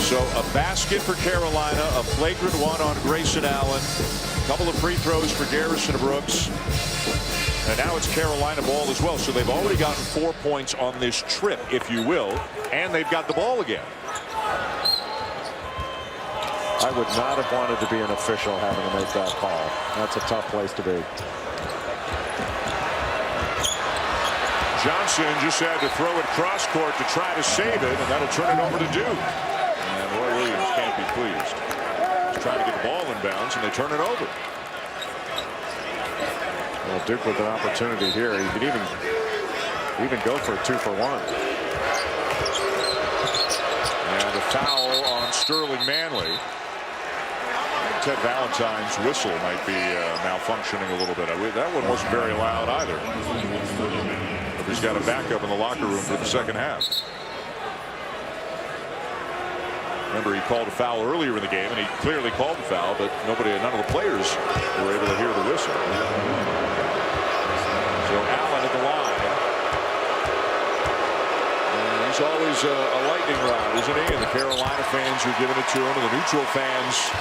So a basket for Carolina, a flagrant one on Grayson Allen, a couple of free throws for Garrison Brooks, and now it's Carolina ball as well. So they've already gotten 4 points on this trip, if you will, and they've got the ball again. I would not have wanted to be an official having to make that call. That's a tough place to be. Johnson just had to throw it cross court to try to save it, and that'll turn it over to Duke. And Roy Williams can't be pleased. He's trying to get the ball in bounds, and they turn it over. Well, Duke with an opportunity here. He could even go for a 2-for-1. And a foul on Sterling Manley. Ted Valentine's whistle might be malfunctioning a little bit. That one wasn't very loud either. But he's got a backup in the locker room for the second half. Remember, he called a foul earlier in the game, and he clearly called the foul, but none of the players were able to hear the whistle. So Allen at the line. And he's always a lightning rod, isn't he? And the Carolina fans are giving it to him, and the neutral fans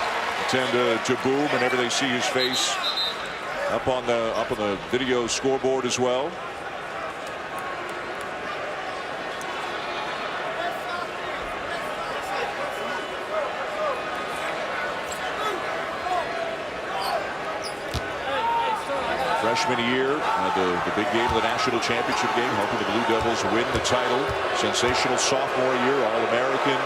tend to boo whenever they see his face up on the video scoreboard as well. Freshman year, the big game, the national championship game, helping the Blue Devils win the title. Sensational sophomore year, All-American.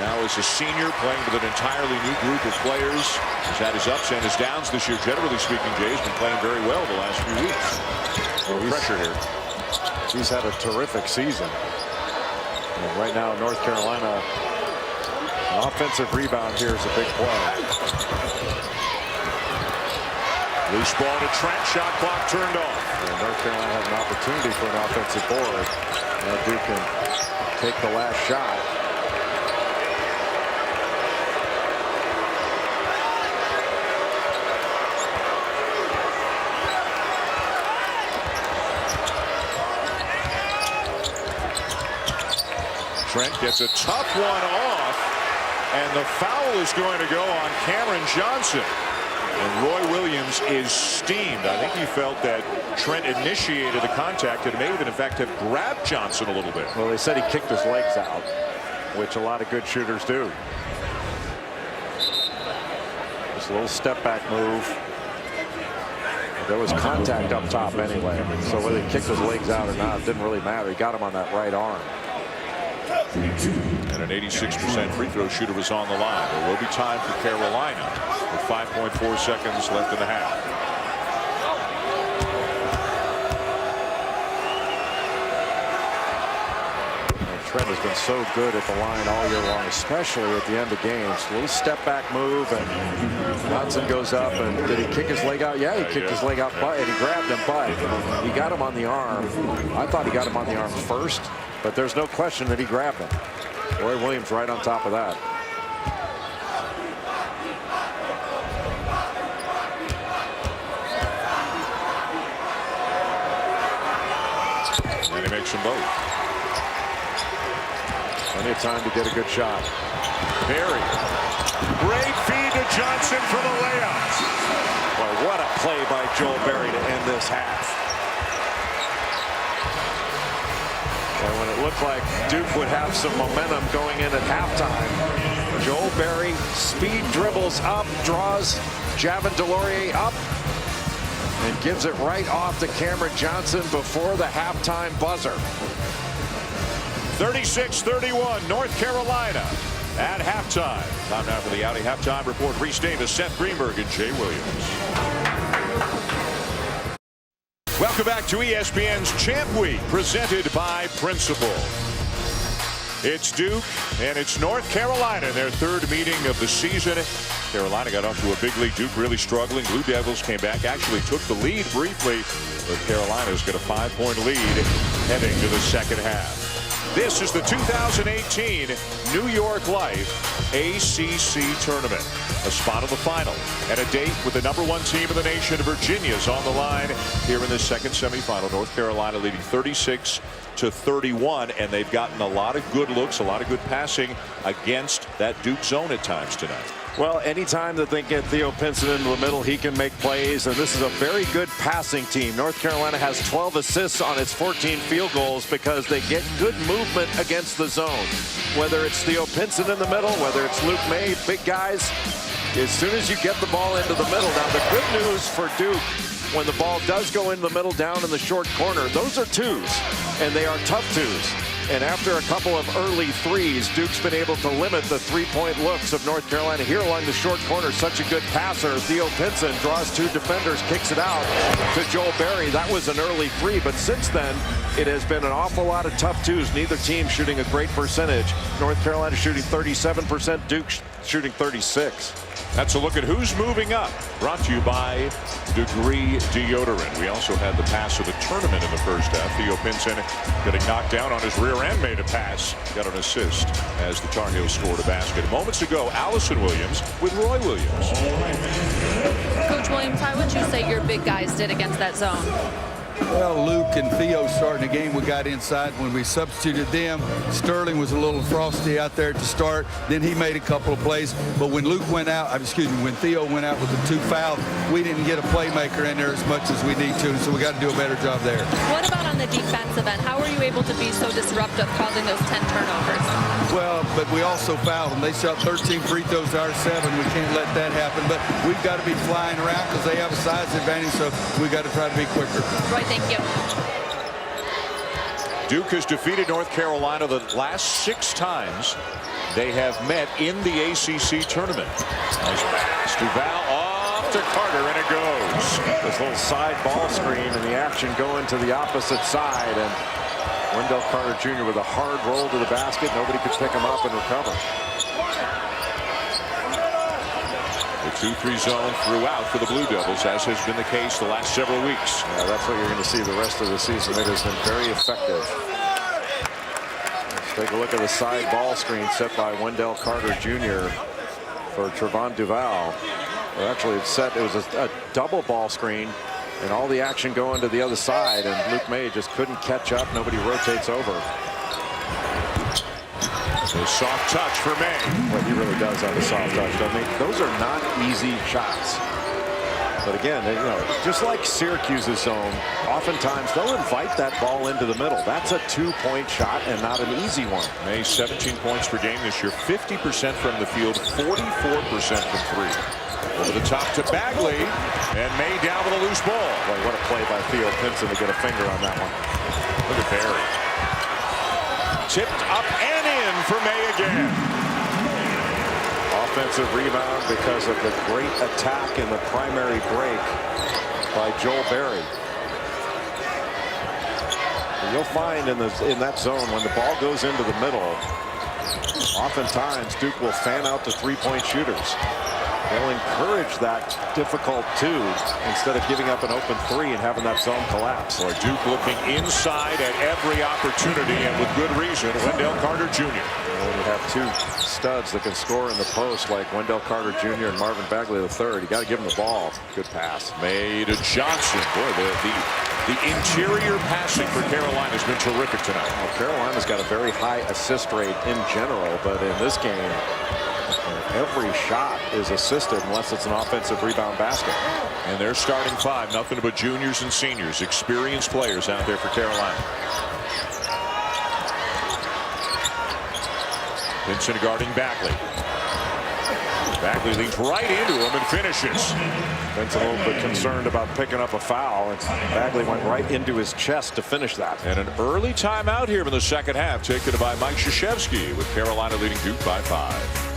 Now as a senior, playing with an entirely new group of players. He's had his ups and his downs this year. Generally speaking, Jay's been playing very well the last few weeks. No pressure here. He's had a terrific season. And right now, North Carolina, an offensive rebound here is a big play. Loose ball to Trent. Shot clock turned off. And North Carolina has an opportunity for an offensive board. Now Duke can take the last shot. Trent gets a tough one off, and the foul is going to go on Cameron Johnson. And Roy Williams is steamed. I think he felt that Trent initiated the contact and may even, in fact, have grabbed Johnson a little bit. Well, they said he kicked his legs out, which a lot of good shooters do. Just a little step back move. There was contact up top anyway. So whether he kicked his legs out or not, it didn't really matter. He got him on that right arm. And an 86% free throw shooter was on the line. There will be time for Carolina with 5.4 seconds left in the half. Trent has been so good at the line all year long, especially at the end of games. A little step back move, and Johnson goes up. And did he kick his leg out? Yeah, he kicked his leg out, but and he grabbed him, but he got him on the arm. I thought he got him on the arm first, but there's no question that he grabbed him. Roy Williams right on top of that. And he makes them both. Plenty of time to get a good shot. Berry. Great feed to Johnson for the layup. Boy, what a play by Joel Berry to end this half. And when it looked like Duke would have some momentum going in at halftime, Joel Berry speed dribbles up, draws Javin DeLaurier up, and gives it right off to Cameron Johnson before the halftime buzzer. 36-31, North Carolina at halftime. Time now for the Audi halftime report. Reese Davis, Seth Greenberg, and Jay Williams. Welcome back to ESPN's Champ Week, presented by Principal. It's Duke and it's North Carolina in their third meeting of the season. Carolina got off to a big lead. Duke really struggling. Blue Devils came back, actually took the lead briefly, but Carolina's got a 5-point lead heading to the second half. This is the 2018 New York Life ACC Tournament. A spot in the final and a date with the #1 team in the nation. Virginia's on the line here in the second semifinal. North Carolina leading 36-31, and they've gotten a lot of good looks, a lot of good passing against that Duke zone at times tonight. Well, anytime that they get Theo Pinson into the middle, he can make plays, and this is a very good passing team. North Carolina has 12 assists on its 14 field goals because they get good movement against the zone. Whether it's Theo Pinson in the middle, whether it's Luke May, big guys, as soon as you get the ball into the middle. Now, the good news for Duke, when the ball does go into the middle down in the short corner, those are twos, and they are tough twos. And after a couple of early threes, Duke's been able to limit the three-point looks of North Carolina. Here along the short corner, such a good passer. Theo Pinson draws two defenders, kicks it out to Joel Berry. That was an early three, but since then, it has been an awful lot of tough twos. Neither team shooting a great percentage. North Carolina shooting 37%, Duke shooting 36. That's a look at who's moving up. Brought to you by Degree Deodorant. We also had the pass of the tournament in the first half. Theo Pinson getting knocked down on his rear end, made a pass. Got an assist as the Tar Heels scored a basket. Moments ago, Allison Williams with Roy Williams. Coach Williams, how would you say your big guys did against that zone? Well, Luke and Theo starting the game, we got inside. When we substituted them, Sterling was a little frosty out there to start. Then he made a couple of plays. But when Luke went out, when Theo went out with the 2 fouls, we didn't get a playmaker in there as much as we need to. So we got to do a better job there. What about on the defensive end? How were you able to be so disruptive, causing those 10 turnovers? Well, but we also fouled them. They shot 13 free throws to our 7. We can't let that happen. But we've got to be flying around because they have a size advantage. So we got to try to be quicker. Right. Thank you. Duke has defeated North Carolina the last 6 times they have met in the ACC Tournament. Nice pass. Duval off to Carter, and it goes. This little side ball screen and the action going to the opposite side. And Wendell Carter Jr. with a hard roll to the basket. Nobody could pick him up and recover. The 2-3 zone throughout for the Blue Devils, as has been the case the last several weeks. Yeah, that's what you're going to see the rest of the season. It has been very effective. Let's take a look at the side ball screen set by Wendell Carter Jr. for Trevon Duval. Well, actually, it was a double ball screen, and all the action going to the other side, and Luke May just couldn't catch up. Nobody rotates over. A soft touch for May. Well, he really does have a soft touch, doesn't he? Those are not easy shots. But again, just like Syracuse's zone, oftentimes they'll invite that ball into the middle. That's a 2-point shot and not an easy one. May 17 points per game this year, 50% from the field, 44% from 3. Over the top to Bagley, and May down with a loose ball. Boy, what a play by Theo Pinson to get a finger on that one. Look at Barry. Tipped up and in for May again. Offensive rebound because of the great attack in the primary break by Joel Berry. And you'll find in that zone when the ball goes into the middle, oftentimes Duke will fan out to 3-point shooters. They'll encourage that difficult 2 instead of giving up an open 3 and having that zone collapse. Boy, Duke looking inside at every opportunity, and with good reason. Wendell Carter Jr. When you have 2 studs that can score in the post like Wendell Carter Jr. and Marvin Bagley III, you got to give them the ball. Good pass. May to Johnson. Boy, the interior passing for Carolina has been terrific tonight. Well, Carolina's got a very high assist rate in general, but in this game, every shot is assisted unless it's an offensive rebound basket. And they're starting 5, nothing but juniors and seniors, experienced players out there for Carolina. Pinson guarding Bagley. Bagley leads right into him and finishes. Pinson a little bit concerned about picking up a foul, and Bagley went right into his chest to finish that. And an early timeout here in the second half, taken by Mike Krzyzewski, with Carolina leading Duke by 5.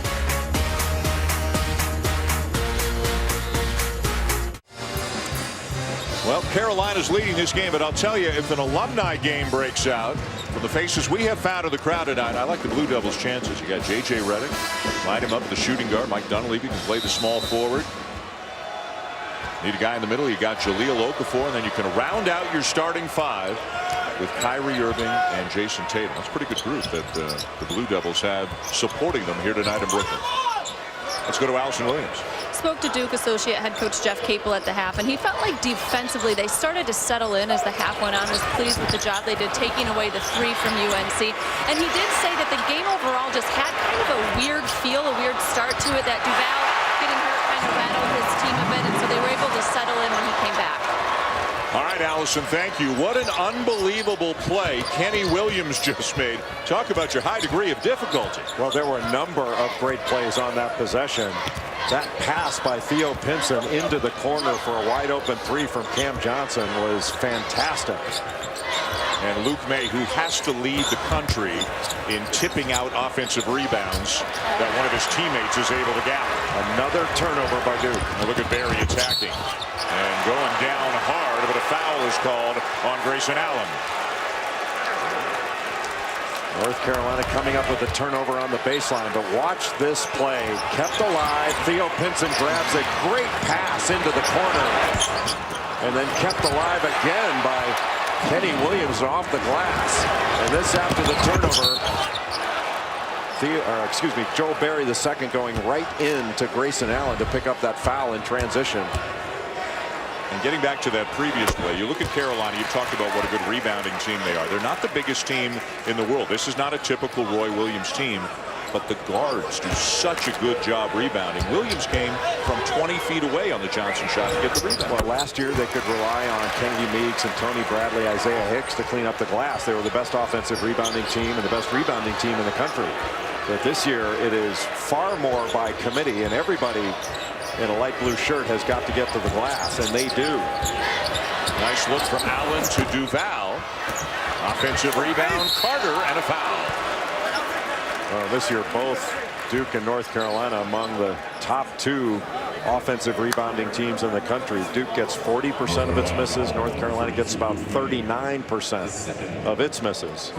Well, Carolina's leading this game, but I'll tell you, if an alumni game breaks out, from the faces we have found in the crowd tonight, I like the Blue Devils' chances. You got J.J. Redick, line him up at the shooting guard. Mike Dunleavy can play the small forward. Need a guy in the middle. You got Jahlil Okafor, and then you can round out your starting 5 with Kyrie Irving and Jason Tatum. That's a pretty good group that the Blue Devils have supporting them here tonight in Brooklyn. Let's go to Allison Williams. Spoke to Duke associate head coach Jeff Capel at the half, and he felt like defensively they started to settle in as the half went on. Was pleased with the job they did taking away the 3 from UNC, and he did say that the game overall just had kind of a weird feel, a weird start to it. That Duval getting hurt kind of rattled his team a bit, and so they were able to settle in when he came back. All right, Allison, thank you. What an unbelievable play Kenny Williams just made. Talk about your high degree of difficulty. Well, there were a number of great plays on that possession. That pass by Theo Pinson into the corner for a wide open 3 from Cam Johnson was fantastic. And Luke May, who has to lead the country in tipping out offensive rebounds that one of his teammates is able to gather. Another turnover by Duke. Now look at Barry attacking and going down hard, but a foul is called on Grayson Allen. North Carolina coming up with a turnover on the baseline, but watch this play. Kept alive. Theo Pinson grabs a great pass into the corner, and then kept alive again by Kenny Williams off the glass. And this after the turnover. Joe Barry the second going right into Grayson Allen to pick up that foul in transition. And getting back to that previous play, you look at Carolina, you've talked about what a good rebounding team they are. They're not the biggest team in the world. This is not a typical Roy Williams team, but the guards do such a good job rebounding. Williams came from 20 feet away on the Johnson shot to get the rebound. Well, last year they could rely on Kennedy Meeks and Tony Bradley, Isaiah Hicks to clean up the glass. They were the best offensive rebounding team and the best rebounding team in the country. But this year it is far more by committee, and everybody in a light blue shirt has got to get to the glass, and they do. Nice look from Allen to Duval. Offensive rebound, Carter, and a foul. This year both Duke and North Carolina among the top 2 offensive rebounding teams in the country. Duke gets 40% of its misses. North Carolina gets about 39% of its misses.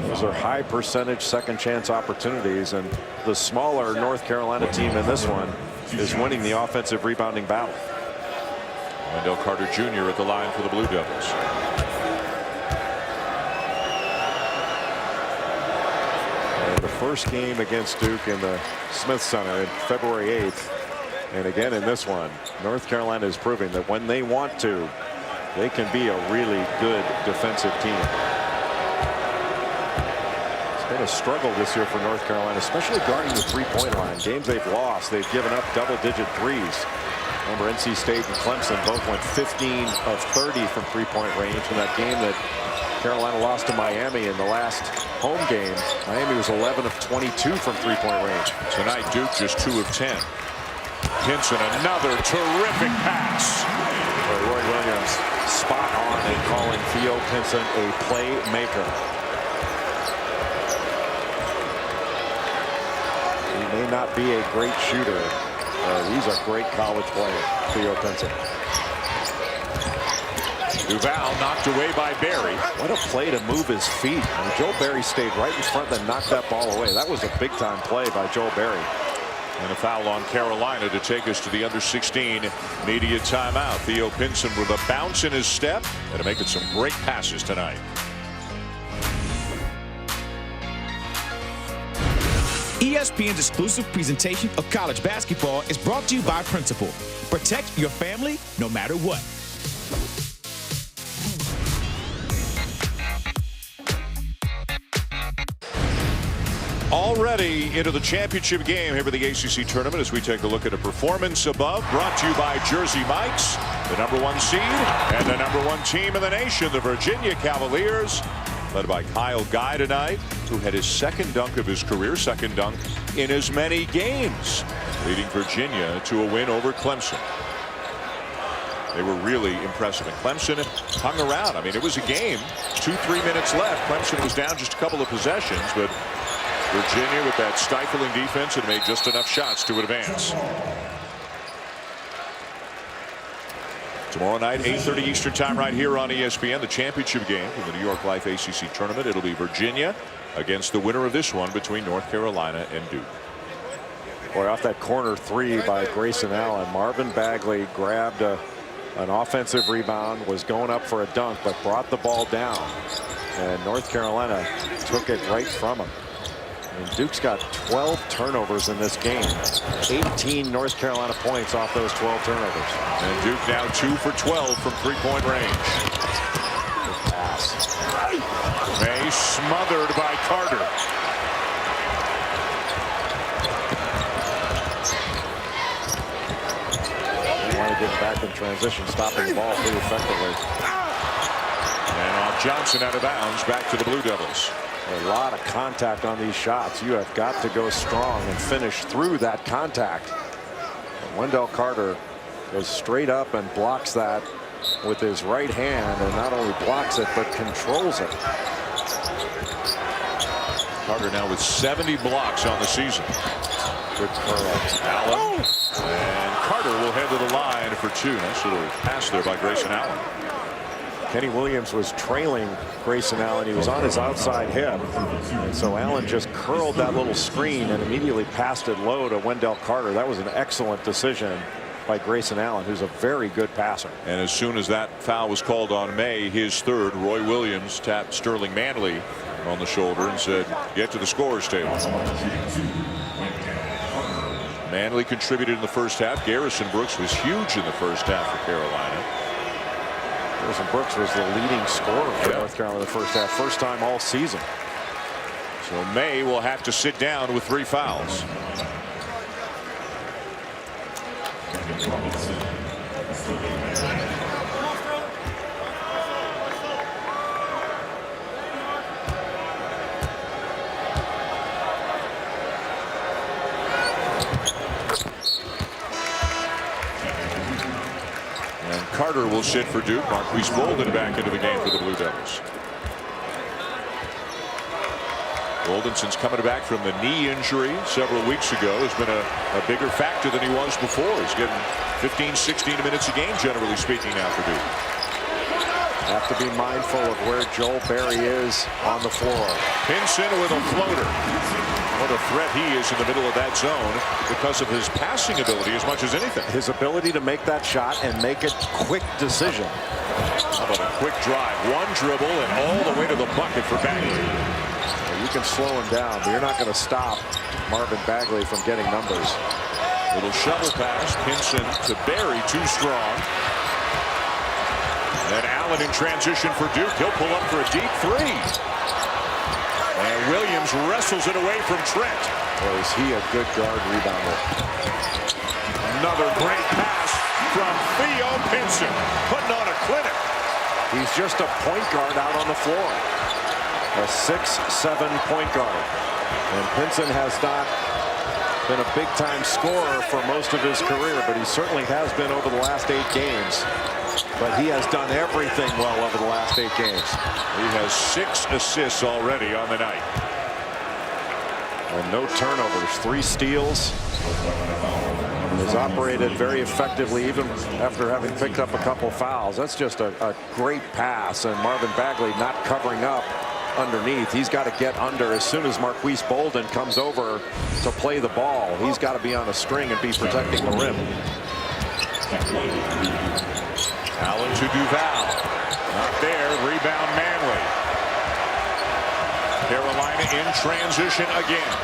Those are high percentage second chance opportunities, and the smaller North Carolina team in this one is winning the offensive rebounding battle. Wendell Carter Jr. at the line for the Blue Devils. And the first game against Duke in the Smith Center in February 8th. And again in this one, North Carolina is proving that when they want to, they can be a really good defensive team. It's been a struggle this year for North Carolina, especially guarding the three-point line. Games they've lost, they've given up double-digit threes. Remember, NC State and Clemson both went 15 of 30 from three-point range in that game that Carolina lost to Miami in the last home game. Miami was 11 of 22 from three-point range. Tonight, Duke just 2 of 10. Pinson, another terrific pass. Roy Williams spot on in calling Theo Pinson a playmaker. He may not be a great shooter. He's a great college player, Theo Pinson. Duval knocked away by Barry. What a play to move his feet. And Joe Barry stayed right in front and knocked that ball away. That was a big-time play by Joe Barry. And a foul on Carolina to take us to the under-16 media timeout. Theo Pinson with a bounce in his step and to make it some great passes tonight. ESPN's exclusive presentation of college basketball is brought to you by Principal. Protect your family no matter what. Already into the championship game here for the ACC Tournament as we take a look at a performance above, brought to you by Jersey Mike's, the #1 seed and the #1 team in the nation, the Virginia Cavaliers, led by Kyle Guy tonight, who had his second dunk of his career, second dunk in as many games, leading Virginia to a win over Clemson. They were really impressive, and Clemson hung around. I mean, it was a game, 2-3 minutes left. Clemson was down just a couple of possessions, but Virginia, with that stifling defense, had made just enough shots to advance. Tomorrow night, 8:30 Eastern Time, right here on ESPN, the championship game for the New York Life ACC Tournament. It'll be Virginia against the winner of this one between North Carolina and Duke. Boy, off that corner three by Grayson Allen, Marvin Bagley grabbed an offensive rebound, was going up for a dunk, but brought the ball down. And North Carolina took it right from him. And Duke's got 12 turnovers in this game. 18 North Carolina points off those 12 turnovers. And Duke now 2 for 12 from three-point range. Good pass. May smothered by Carter. They want to get back in transition, stopping the ball pretty effectively. And off Johnson out of bounds, back to the Blue Devils. A lot of contact on these shots. You have got to go strong and finish through that contact. And Wendell Carter goes straight up and blocks that with his right hand, and not only blocks it but controls it. Carter now with 70 blocks on the season. Good curl. Allen. And Carter will head to the line for two. Nice little pass there by Grayson Allen. Kenny Williams was trailing Grayson Allen. He was on his outside hip. And so Allen just curled that little screen and immediately passed it low to Wendell Carter. That was an excellent decision by Grayson Allen, who's a very good passer. And as soon as that foul was called on May, his third, Roy Williams tapped Sterling Manley on the shoulder and said, get to the scorer's table. Manley contributed in the first half. Garrison Brooks was huge in the first half for Carolina. Garrison Brooks was the leading scorer for North Carolina in the first half. First time all season. So May will have to sit down with 3 fouls. And Carter will sit for Duke. Marquise Bolden back into the game for the Blue Devils. Bolden, since coming back from the knee injury several weeks ago, has been a bigger factor than he was before. He's getting 15, 16 minutes a game, generally speaking, now for Duke. Have to be mindful of where Joel Berry is on the floor. Pinson with a floater. What a threat he is in the middle of that zone because of his passing ability as much as anything. His ability to make that shot and make a quick decision. How about a quick drive? One dribble and all the way to the bucket for Bagley. You can slow him down, but you're not going to stop Marvin Bagley from getting numbers. Little shovel pass. Pinson to Berry, too strong. Then Allen in transition for Duke. He'll pull up for a deep 3. And Williams wrestles it away from Trent. Boy, is he a good guard rebounder. Another great pass from Theo Pinson, putting on a clinic. He's just a point guard out on the floor. A 6'7" point guard. And Pinson has not been a big-time scorer for most of his career, but he certainly has been over the last 8 games. But he has done everything well over the last 8 games. He has 6 assists already on the night. And no turnovers, 3 steals. Has operated very effectively even after having picked up a couple fouls. That's just a great pass, and Marvin Bagley not covering up underneath. He's got to get under as soon as Marquise Bolden comes over to play the ball. He's got to be on a string and be protecting the rim. Allen to Duval. Not there. Rebound Manley. Carolina in transition again.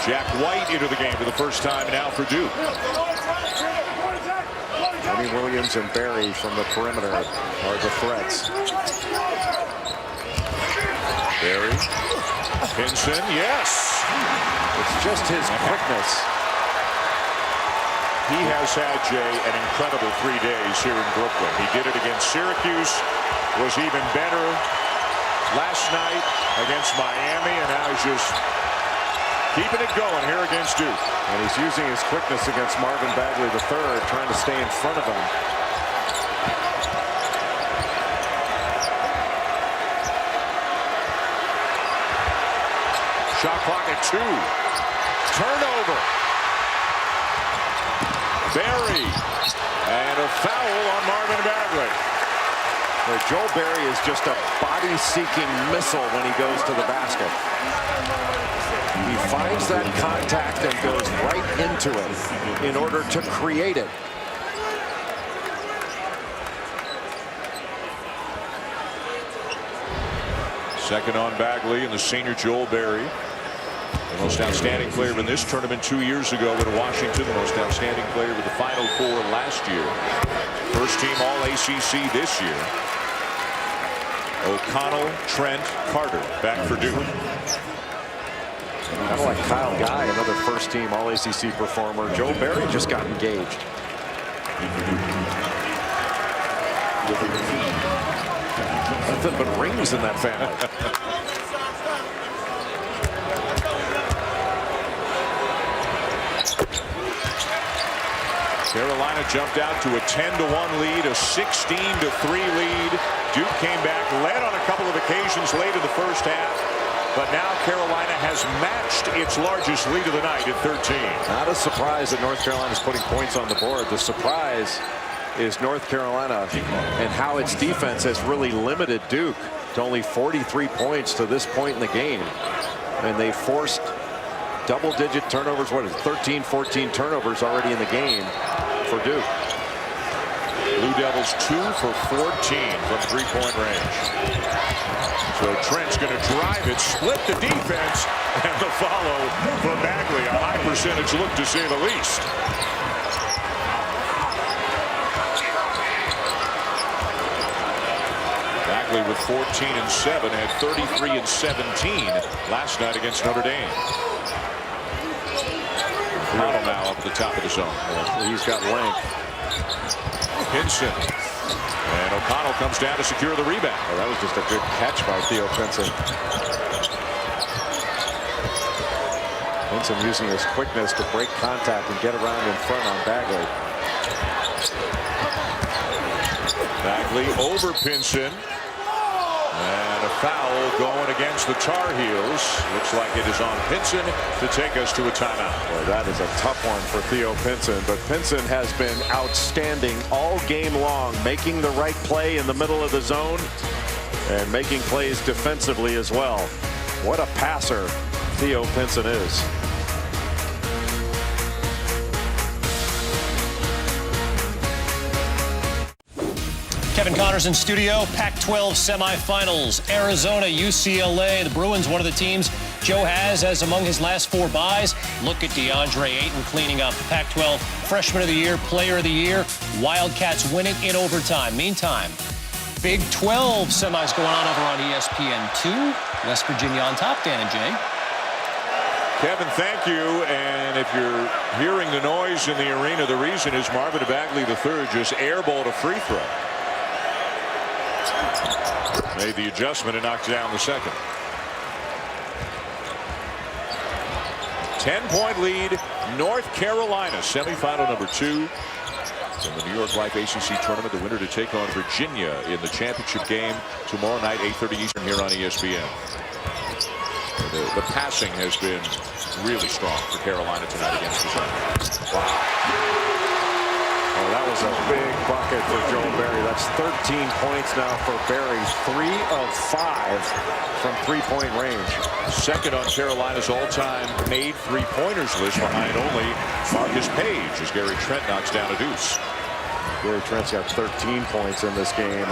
Jack White into the game for the first time now for Duke. Kenny Williams and Berry from the perimeter are the threats. Berry. Pinson, yes. It's just his quickness. He has had, Jay, an incredible 3 days here in Brooklyn. He did it against Syracuse, was even better last night against Miami, and now he's just keeping it going here against Duke. And he's using his quickness against Marvin Bagley III, trying to stay in front of him. Shot clock at 2. Turnover. Berry. And a foul on Marvin Bagley. Joel Berry is just a body-seeking missile when he goes to the basket. He finds that contact and goes right into it in order to create it. Second on Bagley and the senior Joel Berry. The most outstanding player in this tournament 2 years ago in Washington. The most outstanding player with the Final Four last year. First team All-ACC this year. O'Connell, Trent, Carter back for Duke. Kind of like Kyle Guy, another first team All-ACC performer. Joel Berry just got engaged. Nothing but rings in that family. Carolina jumped out to a 10-1 lead, a 16-3 lead. Duke came back, led on a couple of occasions late in the first half. But now Carolina has matched its largest lead of the night at 13. Not a surprise that North Carolina is putting points on the board. The surprise is North Carolina and how its defense has really limited Duke to only 43 points to this point in the game. And they forced double-digit turnovers. What is it, 13, 14 turnovers already in the game for Duke. Blue Devils 2 for 14 from three-point range. So Trent's going to drive it, split the defense, and the follow from Bagley. A high percentage look, to say the least. Bagley with 14 and 7, had 33 and 17 last night against Notre Dame. O'Connell now up at the top of the zone. He's got length. Pinson. And O'Connell comes down to secure the rebound. Oh, that was just a good catch by Theo Pinson. Pinson using his quickness to break contact and get around in front on Bagley. Bagley over Pinson. And a foul going against the Tar Heels. Looks like it is on Pinson to take us to a timeout. Boy, that is a tough one for Theo Pinson. But Pinson has been outstanding all game long, making the right play in the middle of the zone and making plays defensively as well. What a passer Theo Pinson is. Kevin Connors in studio. Pac-12 semifinals. Arizona, UCLA. The Bruins, one of the teams Joe has as among his last 4 buys. Look at DeAndre Ayton cleaning up. Pac-12 Freshman of the Year, Player of the Year. Wildcats win it in overtime. Meantime, Big 12 semis going on over on ESPN2. West Virginia on top, Dan and Jay. Kevin, thank you. And if you're hearing the noise in the arena, the reason is Marvin Bagley III just airballed a free throw. Made the adjustment and knocked down the second. 10-point lead, North Carolina, semifinal number 2 in the New York Life ACC Tournament. The winner to take on Virginia in the championship game tomorrow night, 8:30 Eastern, here on ESPN. The passing has been really strong for Carolina tonight against Virginia. Wow. Oh, that was a big bucket for Joel Berry. That's 13 points now for Berry. 3 of 5 from three-point range. Second on Carolina's all-time made three-pointers list, behind only Marcus Page, as Gary Trent knocks down a deuce. Gary Trent's got 13 points in this game.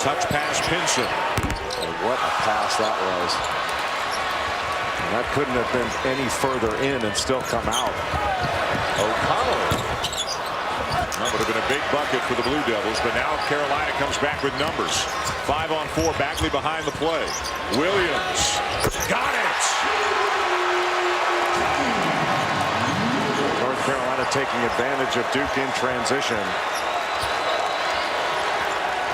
Touch pass, Pinson. Oh, what a pass that was. And that couldn't have been any further in and still come out. O'Connell. That would have been a big bucket for the Blue Devils, but now Carolina comes back with numbers. 5 on 4, Bagley behind the play. Williams. Got it! North Carolina taking advantage of Duke in transition.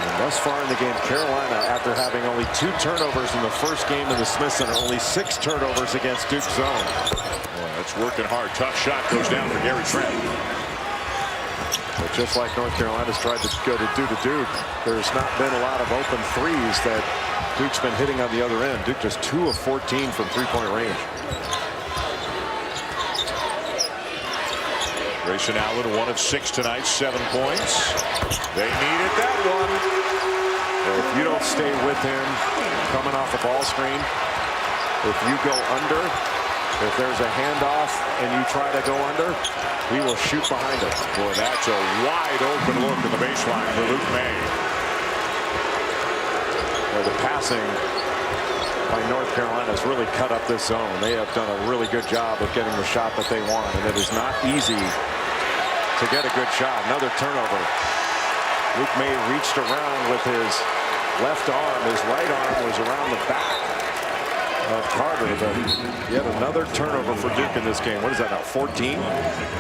And thus far in the game, Carolina, after having only 2 turnovers in the first game in the Smith Center, only 6 turnovers against Duke's zone. Well, that's working hard. Tough shot goes down for Gary Trent. But just like North Carolina's tried to go to Duke, there's not been a lot of open threes that Duke's been hitting on the other end. Duke just 2 of 14 from three-point range. Grayson Allen, 1 of 6 tonight, 7 points. They needed that one. If you don't stay with him coming off the ball screen, if you go under, if there's a handoff and you try to go under, he will shoot behind it. Boy, that's a wide open look at the baseline for Luke May. Well, the passing by North Carolina has really cut up this zone. They have done a really good job of getting the shot that they want, and it is not easy to get a good shot. Another turnover. Luke May reached around with his left arm. His right arm was around the back of Carter. But yet another turnover for Duke in this game. What is that now, 14?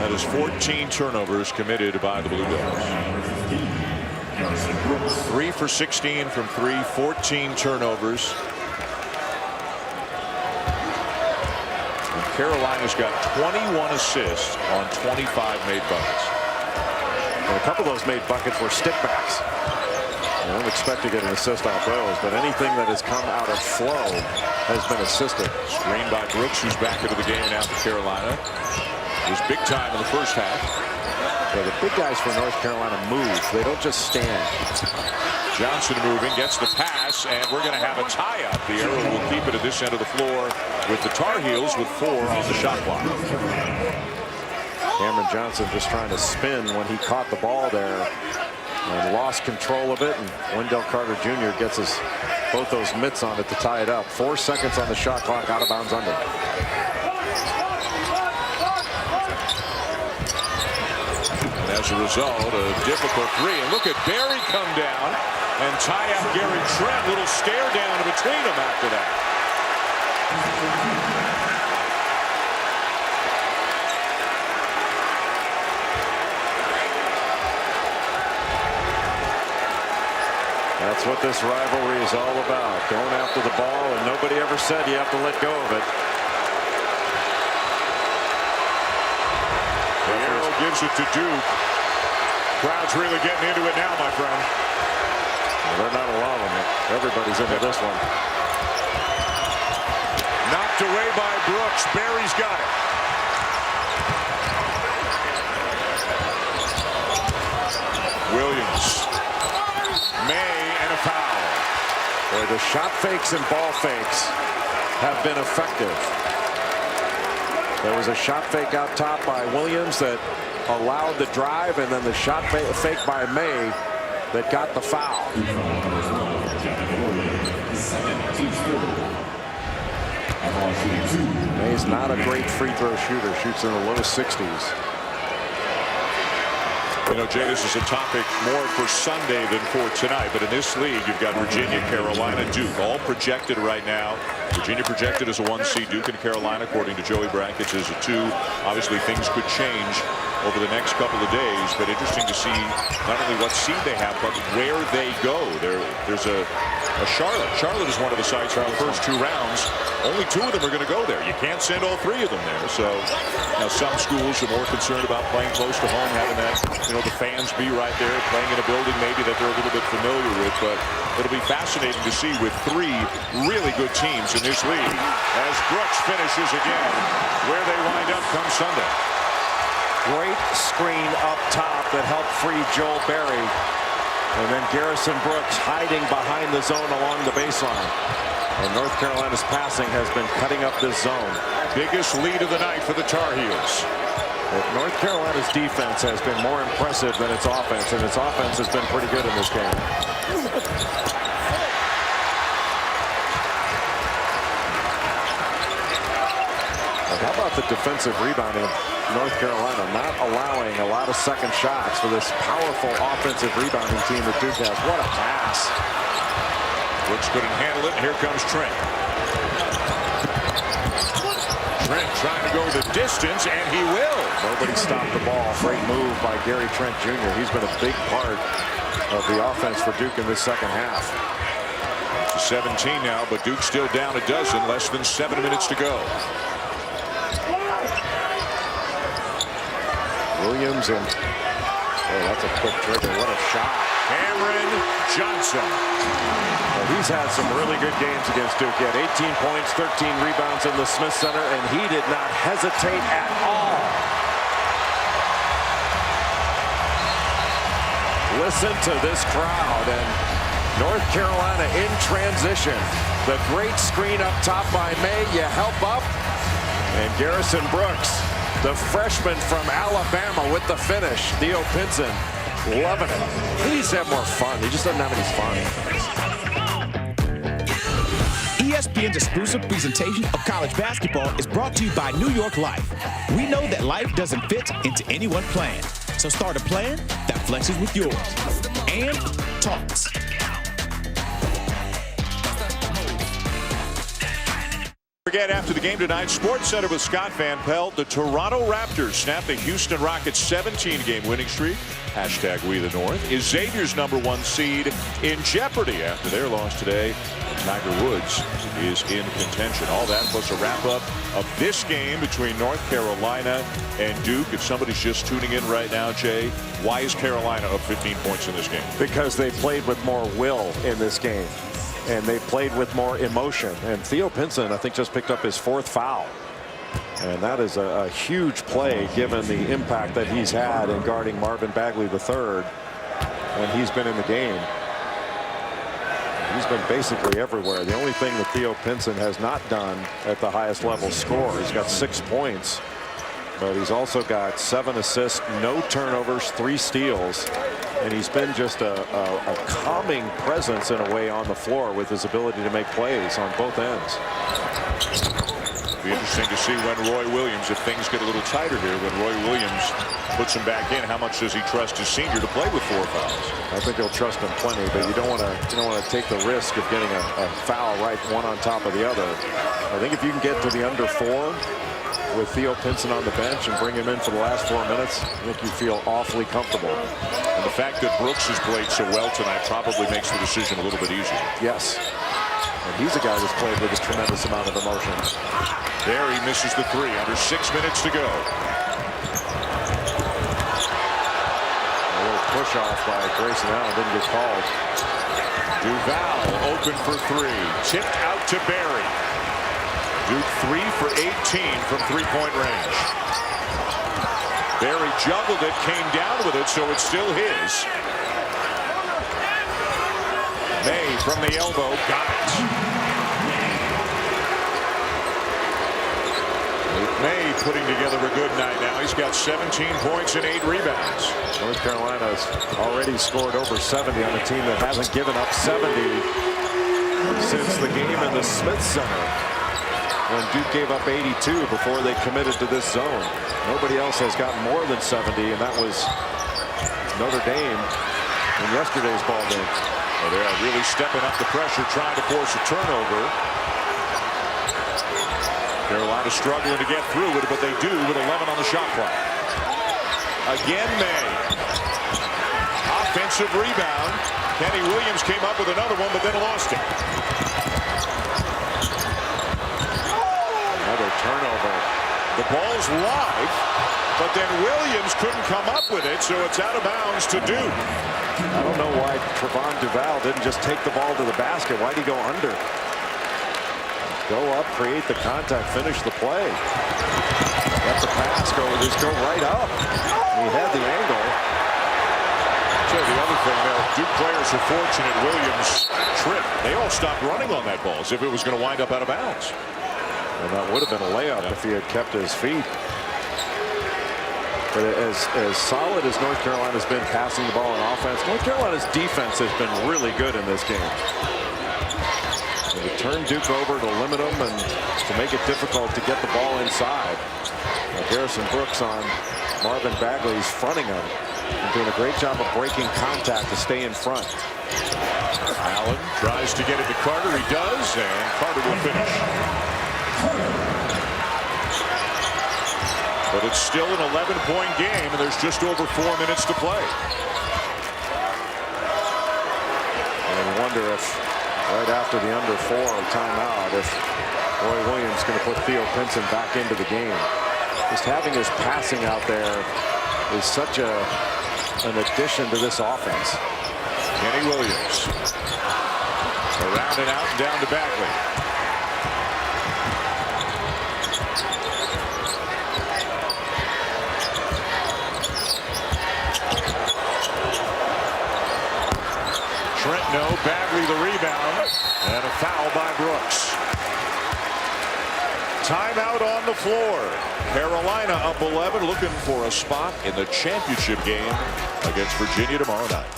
That is 14 turnovers committed by the Blue Devils. 3 for 16 from 3, 14 turnovers. And Carolina's got 21 assists on 25 made buckets. And a couple of those made buckets were stickbacks. I don't expect to get an assist off those, but anything that has come out of flow has been assisted. Screen by Brooks, who's back into the game now for Carolina. It was big time in the first half. Yeah, the big guys for North Carolina move. They don't just stand. Johnson moving, gets the pass, and we're going to have a tie-up. The arrow will keep it at this end of the floor with the Tar Heels with 4 on the shot clock. Cameron Johnson just trying to spin when he caught the ball there and lost control of it, and Wendell Carter Jr. gets us both those mitts on it to tie it up. 4 seconds on the shot clock, out of bounds under. And as a result, a difficult 3. And look at Barry come down and tie up Gary Trent. Little stare down between them after that. That's what this rivalry is all about. Going after the ball, and nobody ever said you have to let go of it. The arrow gives it to Duke. Crowd's really getting into it now, my friend. Well, they're not allowing it. Everybody's into this one. Knocked away by Brooks. Barry's got it. Williams. May, and a foul. Boy, the shot fakes and ball fakes have been effective. There was a shot fake out top by Williams that allowed the drive, and then the shot fake by May that got the foul. May's not a great free throw shooter. Shoots in the low 60s. You know, Jay, this is a topic more for Sunday than for tonight. But in this league, you've got Virginia, Carolina, Duke, all projected right now. Virginia projected as a 1 seed. Duke and Carolina, according to Joey Brackets, as a 2. Obviously, things could change over the next couple of days. But interesting to see not only what seed they have, but where they go. There's a Charlotte. Charlotte is one of the sites for the first 2 rounds. Only 2 of them are going to go there. You can't send all 3 of them there. So now some schools are more concerned about playing close to home, having that, you know, the fans be right there, playing in a building maybe that they're a little bit familiar with. But it'll be fascinating to see with 3 really good teams in this league as Brooks finishes again where they wind up come Sunday. Great screen up top that helped free Joel Berry. And then Garrison Brooks hiding behind the zone along the baseline. And North Carolina's passing has been cutting up this zone. Biggest lead of the night for the Tar Heels. North Carolina's defense has been more impressive than its offense, and its offense has been pretty good in this game. How about the defensive rebounding of North Carolina, not allowing a lot of second shots for this powerful offensive rebounding team that Duke has. What a pass. Brooks couldn't handle it. Here comes Trent. Trent trying to go the distance, and he will. Nobody stopped the ball. Great move by Gary Trent Jr. He's been a big part of the offense for Duke in this second half. 17 now, but Duke still down a dozen. Less than 7 minutes to go. Williams and that's a quick trigger. What a shot. Cameron Johnson. Well, he's had some really good games against Duke. He had 18 points, 13 rebounds in the Smith Center, and he did not hesitate at all. Listen to this crowd, and North Carolina in transition. The great screen up top by May. You help up, and Garrison Brooks, the freshman from Alabama, with the finish. Theo Pinson loving it. He needs to have more fun. He just doesn't have any fun. ESPN's exclusive presentation of college basketball is brought to you by New York Life. We know that life doesn't fit into any one plan. So start a plan that flexes with yours. And talks. Forget after the game tonight, Sports Center with Scott Van Pelt. The Toronto Raptors snapped the Houston Rockets 17-game winning streak. Hashtag We the North. Is Xavier's #1 seed in jeopardy after their loss today? Tiger Woods is in contention. All that plus a wrap-up of this game between North Carolina and Duke. If somebody's just tuning in right now, Jay, why is Carolina up 15 points in this game? Because they played with more will in this game. And they played with more emotion. And Theo Pinson, I think, just picked up his 4th foul. And that is a huge play given the impact that he's had in guarding Marvin Bagley III when he's been in the game. He's been basically everywhere. The only thing that Theo Pinson has not done at the highest level score. He's got 6 points. But he's also got 7 assists, no turnovers, 3 steals. And he's been just a calming presence in a way on the floor with his ability to make plays on both ends. Be interesting to see when Roy Williams, if things get a little tighter here, when Roy Williams puts him back in, how much does he trust his senior to play with 4 fouls? I think he'll trust him plenty, but you don't want to take the risk of getting a foul right one on top of the other. I think if you can get to the under 4 with Theo Pinson on the bench and bring him in for the last 4 minutes, I think you feel awfully comfortable. And the fact that Brooks has played so well tonight probably makes the decision a little bit easier. Yes. And he's a guy who's played with a tremendous amount of emotion. There he misses the 3. Under 6 minutes to go. A little push off by Grayson Allen, didn't get called. Duval open for 3. Tipped out to Barry. Duke 3 for 18 from 3-point range. Barry juggled it, came down with it, so it's still his. May from the elbow, got it. May putting together a good night now. He's got 17 points and 8 rebounds. North Carolina's already scored over 70 on a team that hasn't given up 70 since the game in the Smith Center, when Duke gave up 82 before they committed to this zone. Nobody else has gotten more than 70, and that was Notre Dame in yesterday's ball game. Well, they are really stepping up the pressure, trying to force a turnover. Carolina struggling to get through it, but they do with 11 on the shot clock. Again, May. Offensive rebound. Kenny Williams came up with another one, but then lost it. Another turnover. The ball's live, but then Williams couldn't come up with it, so it's out of bounds to Duke. I don't know why Trevon Duval didn't just take the ball to the basket. Why'd he go under? Go up, create the contact, finish the play. Let the pass go, just go right up. He had the angle. So the other thing there, Duke players are fortunate Williams tripped. They all stopped running on that ball as if it was going to wind up out of bounds. And that would have been a layup if he had kept his feet. But as solid as North Carolina's been passing the ball on offense, North Carolina's defense has been really good in this game. And to turn Duke over, to limit them, and to make it difficult to get the ball inside. Now, Garrison Brooks on Marvin Bagley is fronting him and doing a great job of breaking contact to stay in front. Allen tries to get it to Carter. He does, and Carter will finish. But it's still an 11-point game, and there's just over 4 minutes to play. And I wonder if right after the under 4 timeout, if Roy Williams is going to put Theo Pinson back into the game. Just having his passing out there is such an addition to this offense. Kenny Williams. Around and out and down to Bagley. Trentno, Bagley the rebound, and a foul by Brooks. Timeout on the floor. Carolina up 11, looking for a spot in the championship game against Virginia tomorrow night.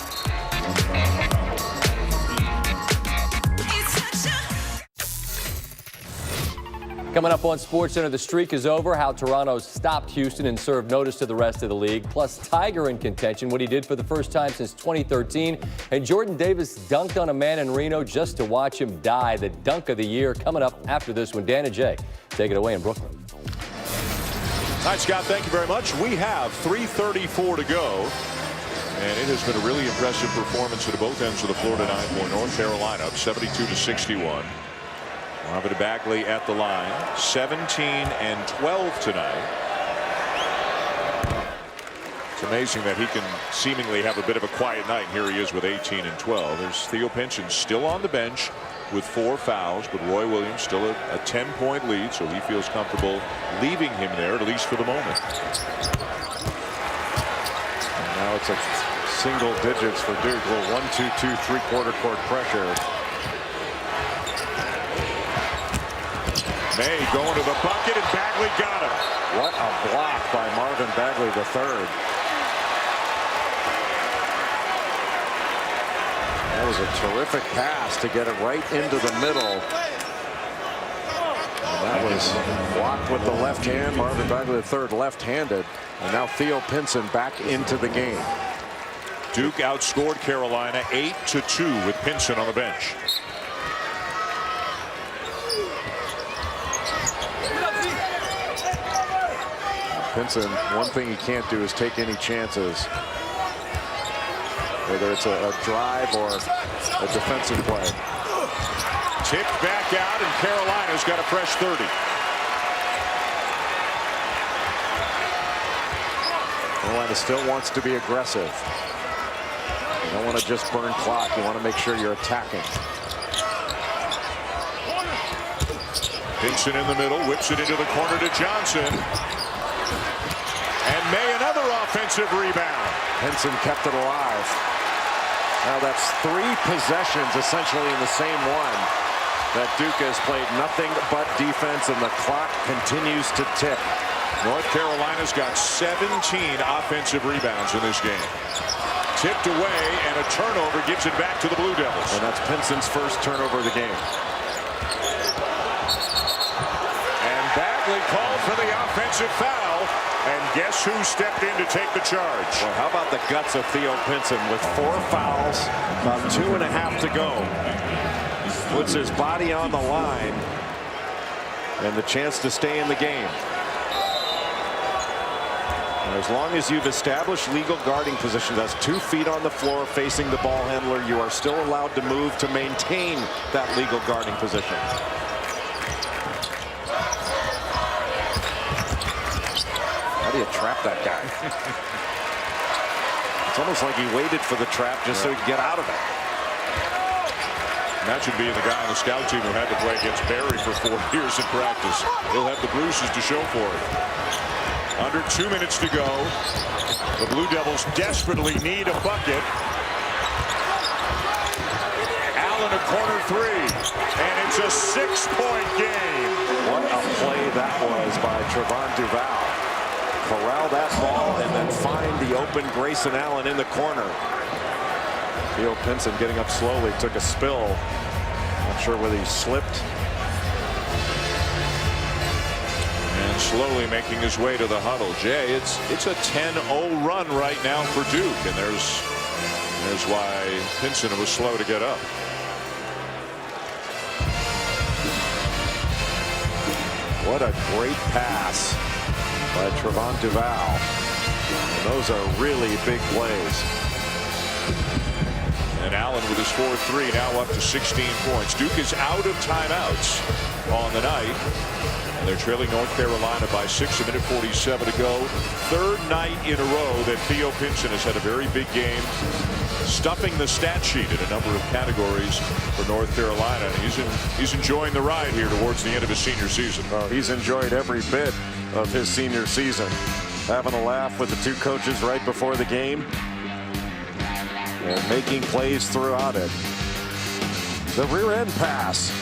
Coming up on SportsCenter, the streak is over, how Toronto stopped Houston and served notice to the rest of the league, plus Tiger in contention, what he did for the first time since 2013, and Jordan Davis dunked on a man in Reno just to watch him die. The dunk of the year coming up after this one. Dan and Jay, take it away in Brooklyn. All right, Scott, thank you very much. We have 3:34 to go. And it has been a really impressive performance at both ends of the floor tonight for North Carolina, up 72-61. Marvin Bagley at the line, 17 and 12 tonight. It's amazing that he can seemingly have a bit of a quiet night. Here he is with 18 and 12. There's Theo Pinson still on the bench with 4 fouls, but Roy Williams still a 10-point lead, so he feels comfortable leaving him there, at least for the moment. And now it's a single digits for Duke. Well, 1-2-2 3/4 court pressure. May going to the bucket, and Bagley got him. What a block by Marvin Bagley III. That was a terrific pass to get it right into the middle. And that was blocked with the left hand. Marvin Bagley III left-handed. And now Theo Pinson back into the game. Duke outscored Carolina 8-2 with Pinson on the bench. Pinson, one thing he can't do is take any chances, whether it's a drive or a defensive play. Tipped back out, and Carolina's got a fresh 30. Carolina still wants to be aggressive. You don't want to just burn clock. You want to make sure you're attacking. Pinson in the middle, whips it into the corner to Johnson. And May, another offensive rebound. Pinson kept it alive. Now that's 3 possessions essentially in the same one that Duke has played nothing but defense, and the clock continues to tick. North Carolina's got 17 offensive rebounds in this game. Tipped away, and a turnover gives it back to the Blue Devils. And that's Pinson's first turnover of the game. And Bagley called for the offensive foul. And guess who stepped in to take the charge? Well, how about the guts of Theo Pinson with 4 fouls, about 2.5 to go. Puts his body on the line and the chance to stay in the game. And as long as you've established legal guarding position, that's 2 feet on the floor facing the ball handler, you are still allowed to move to maintain that legal guarding position. How do you trap that guy? It's almost like he waited for the trap just so he could get out of it. Imagine being the guy on the scout team who had to play against Barry for 4 years in practice. He'll have the bruises to show for it. Under 2 minutes to go. The Blue Devils desperately need a bucket. Allen, a corner 3. And it's a 6-point game. What a play that was by Trevon Duval. Corral that ball and then find the open Grayson Allen in the corner. Theo Pinson getting up slowly, took a spill. Not sure whether he slipped. And slowly making his way to the huddle. Jay, it's a 10-0 run right now for Duke, and there's why Pinson was slow to get up. What a great pass by Trevon Duval. And those are really big plays. And Allen with his 4-3 now up to 16 points. Duke is out of timeouts on the night. And they're trailing North Carolina by 6, 1:47 to go. 3rd night in a row that Theo Pinson has had a very big game, stuffing the stat sheet in a number of categories for North Carolina. And he's enjoying the ride here towards the end of his senior season. Well, he's enjoyed every bit of his senior season. Having a laugh with the 2 coaches right before the game. And making plays throughout it. The rear end pass.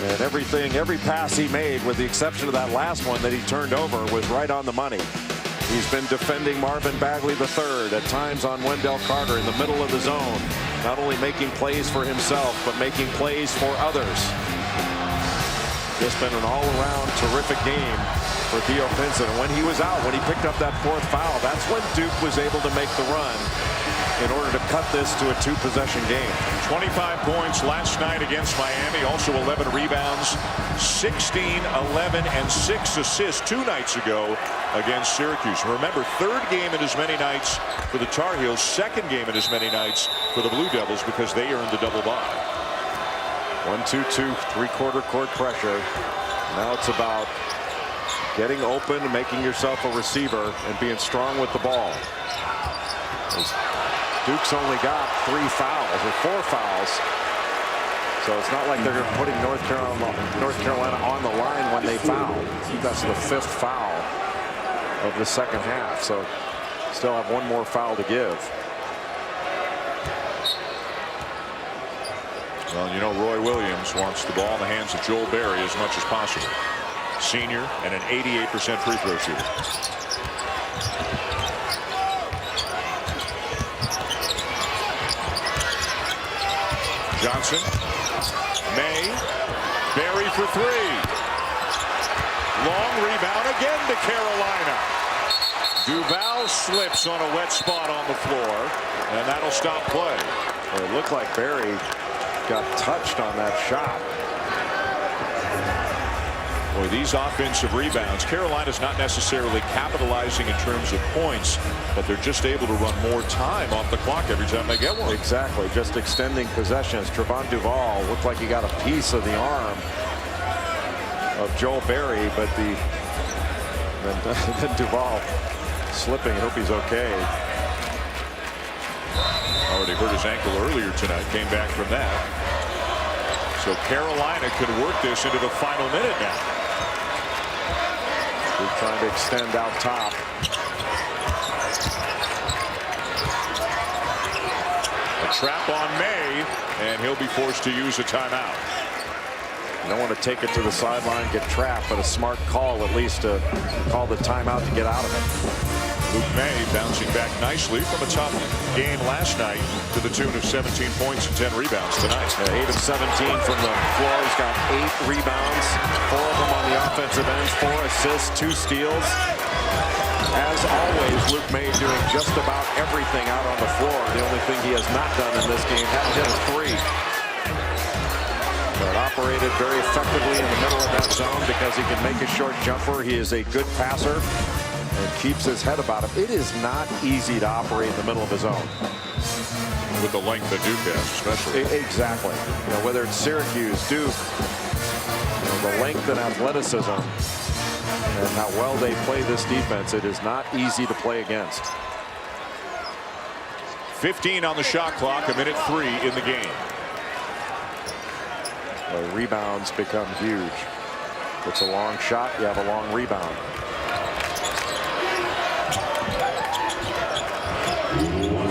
And every pass he made, with the exception of that last one that he turned over, was right on the money. He's been defending Marvin Bagley III at times on Wendell Carter in the middle of the zone. Not only making plays for himself, but making plays for others. Just been an all-around terrific game for Theo Pinson. And when he was out, when he picked up that 4th foul, that's when Duke was able to make the run in order to cut this to a 2-possession game. 25 points last night against Miami. Also 11 rebounds, 16, 11, and 6 assists 2 nights ago against Syracuse. Remember, 3rd game in as many nights for the Tar Heels, 2nd game in as many nights for the Blue Devils because they earned the double bye. 1-2-2, 3-quarter court pressure. Now it's about getting open and making yourself a receiver and being strong with the ball. Duke's only got 3 fouls or 4 fouls. So it's not like they're putting North Carolina on the line when they foul. That's the 5th foul of the 2nd half. So still have 1 more foul to give. Well, you know, Roy Williams wants the ball in the hands of Joel Berry as much as possible. Senior and an 88% free throw shooter. Johnson, May, Berry for 3. Long rebound again to Carolina. Duval slips on a wet spot on the floor, and that'll stop play. Well, it looked like Berry got touched on that shot. Boy, these offensive rebounds, Carolina's not necessarily capitalizing in terms of points, but they're just able to run more time off the clock every time they get one. Exactly, just extending possessions. Trevon Duval looked like he got a piece of the arm of Joel Berry, but then Duval slipping. I hope he's okay. Already hurt his ankle earlier tonight, came back from that. So Carolina could work this into the final minute now. They're trying to extend out top. A trap on May, and he'll be forced to use a timeout. You don't want to take it to the sideline, get trapped, but a smart call at least to call the timeout to get out of it. Luke May bouncing back nicely from a tough game last night to the tune of 17 points and 10 rebounds tonight. 8 of 17 from the floor. He's got 8 rebounds, 4 of them on the offensive end, 4 assists, 2 steals. As always, Luke May doing just about everything out on the floor. The only thing he has not done in this game, hasn't hit a 3. But operated very effectively in the middle of that zone because he can make a short jumper. He is a good passer and keeps his head about him. It is not easy to operate in the middle of his zone. With the length that Duke has, especially. Exactly. You know, whether it's Syracuse, Duke, you know, the length and athleticism and how well they play this defense, it is not easy to play against. 15 on the shot clock, 1:03 in the game. The rebounds become huge. It's a long shot, you have a long rebound.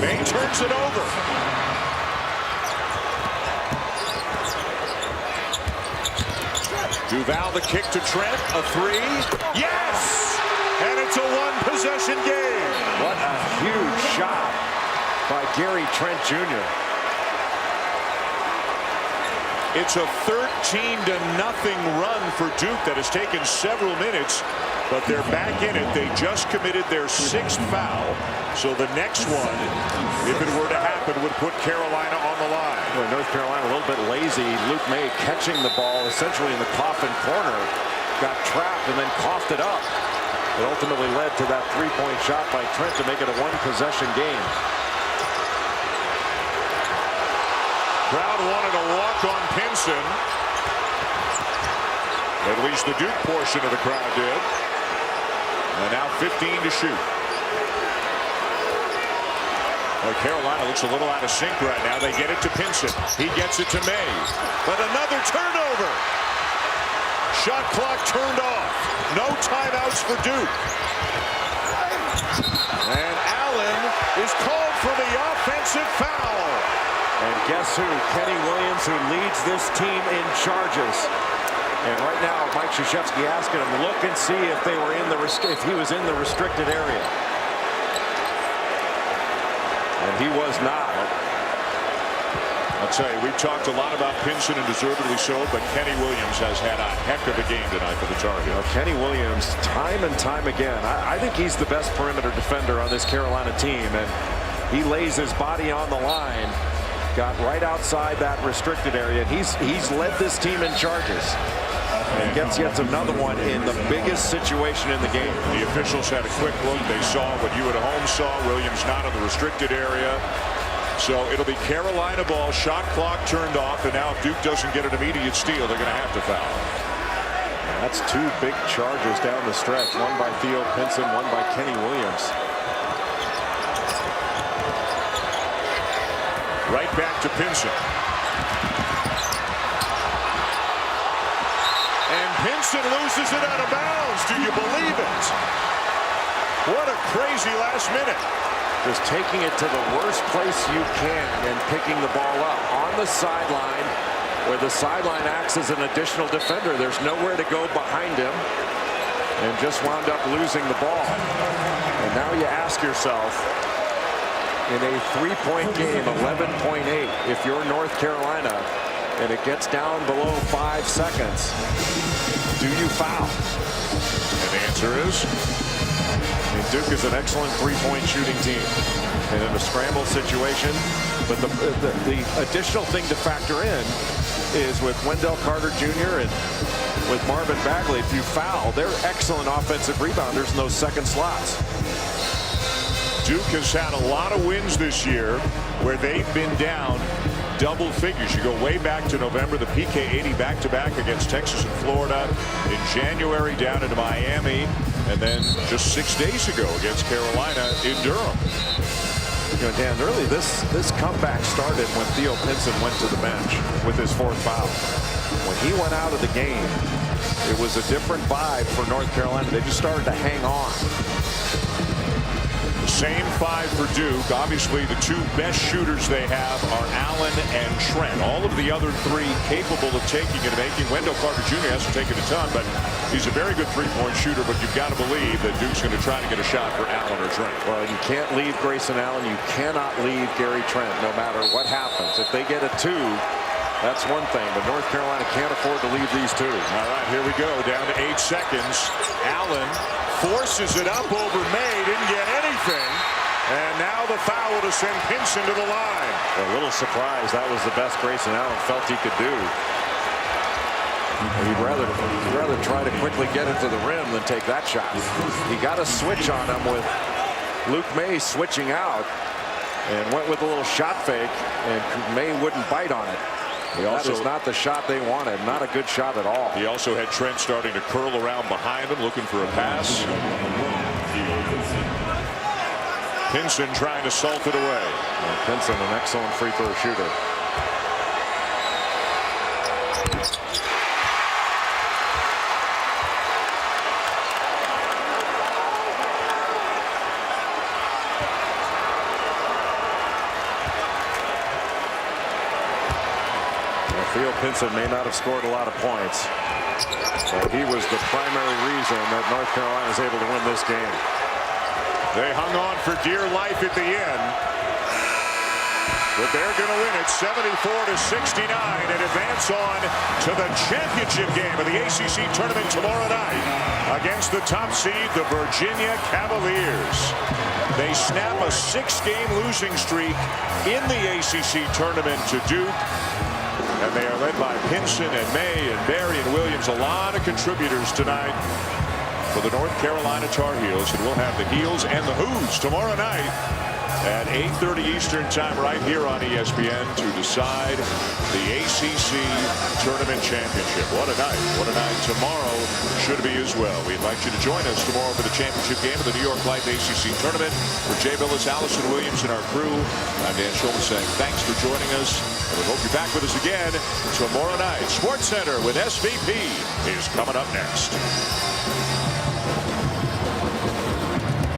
May turns it over. Duval the kick to Trent, a 3. Yes! And it's a 1-possession game. What a huge shot by Gary Trent Jr. It's a 13-0 run for Duke that has taken several minutes, but they're back in it. They just committed their 6th foul, so the next one, if it were to happen, would put Carolina on the line. Well, North Carolina a little bit lazy. Luke May catching the ball essentially in the coffin corner, got trapped and then coughed it up. It ultimately led to that 3-point shot by Trent to make it a 1-possession game. Crowd wanted a walk on Pinson. At least the Duke portion of the crowd did. And now 15 to shoot. Well, Carolina looks a little out of sync right now. They get it to Pinson. He gets it to May. But another turnover. Shot clock turned off. No timeouts for Duke. And Allen is called for the offensive foul. And guess who? Kenny Williams, who leads this team in charges. And right now, Mike Krzyzewski asking him to look and see if they were in the if he was in the restricted area. And he was not. I'll tell you, we've talked a lot about Pinson, and deservedly so, but Kenny Williams has had a heck of a game tonight for the Tar Heels. Kenny Williams, time and time again, I think he's the best perimeter defender on this Carolina team, and he lays his body on the line, got right outside that restricted area. He's led this team in charges. And gets yet another one in the biggest situation in the game. The officials had a quick look. They saw what you at home saw. Williams not in the restricted area. So it'll be Carolina ball. Shot clock turned off. And now if Duke doesn't get an immediate steal, they're going to have to foul. That's two big charges down the stretch. One by Theo Pinson, one by Kenny Williams. Right back to Pinson. Pinson loses it out of bounds. Do you believe it? What a crazy last minute. Just taking it to the worst place you can and picking the ball up on the sideline, where the sideline acts as an additional defender. There's nowhere to go behind him, and just wound up losing the ball. And now you ask yourself, in a 3-point game, 11.8, if you're North Carolina and it gets down below 5 seconds, do you foul? And the answer is? Duke is an excellent 3-point shooting team. And in a scramble situation, but the additional thing to factor in is with Wendell Carter Jr. and with Marvin Bagley, if you foul, they're excellent offensive rebounders in those second slots. Duke has had a lot of wins this year where they've been down double figures. You go way back to November, the PK 80 back-to-back against Texas and Florida. In January, down into Miami, and then just 6 days ago against Carolina in Durham. You know, Dan, really this comeback started when Theo Pinson went to the bench with his 4th foul. When he went out of the game, it was a different vibe for North Carolina. They just started to hang on. Same 5 for Duke. Obviously, the 2 best shooters they have are Allen and Trent. All of the other 3 capable of taking and making. Wendell Carter Jr. hasn't taken a ton, but he's a very good 3-point shooter. But you've got to believe that Duke's going to try to get a shot for Allen or Trent. Well, you can't leave Grayson Allen. You cannot leave Gary Trent, no matter what happens. If they get a 2, that's one thing, but North Carolina can't afford to leave these 2. All right, here we go. Down to 8 seconds. Allen forces it up over May. Didn't get anything. And now the foul to send Pinson to the line. A little surprised that was the best Grayson Allen felt he could do. He'd rather try to quickly get it to the rim than take that shot. He got a switch on him with Luke May switching out and went with a little shot fake, and May wouldn't bite on it. That is not the shot they wanted. Not a good shot at all. He also had Trent starting to curl around behind him, looking for a pass. Pinson trying to salt it away. Pinson, an excellent free throw shooter. Theo Pinson may not have scored a lot of points, but he was the primary reason that North Carolina is able to win this game. They hung on for dear life at the end, but they're going to win it 74-69 and advance on to the championship game of the ACC Tournament tomorrow night against the top seed, the Virginia Cavaliers. They snap a 6-game losing streak in the ACC Tournament to Duke. And they are led by Pinson and May and Barry and Williams. A lot of contributors tonight for the North Carolina Tar Heels. And we'll have the Heels and the Who's tomorrow night at 8:30 Eastern time right here on ESPN to decide the ACC Tournament Championship. What a night. What a night tomorrow should be as well. We invite you to join us tomorrow for the championship game of the New York Life ACC Tournament. For Jay Billis, Allison Williams, and our crew, I'm Dan Schulman saying thanks for joining us. And we hope you're back with us again tomorrow night. Sports Center with SVP is coming up next.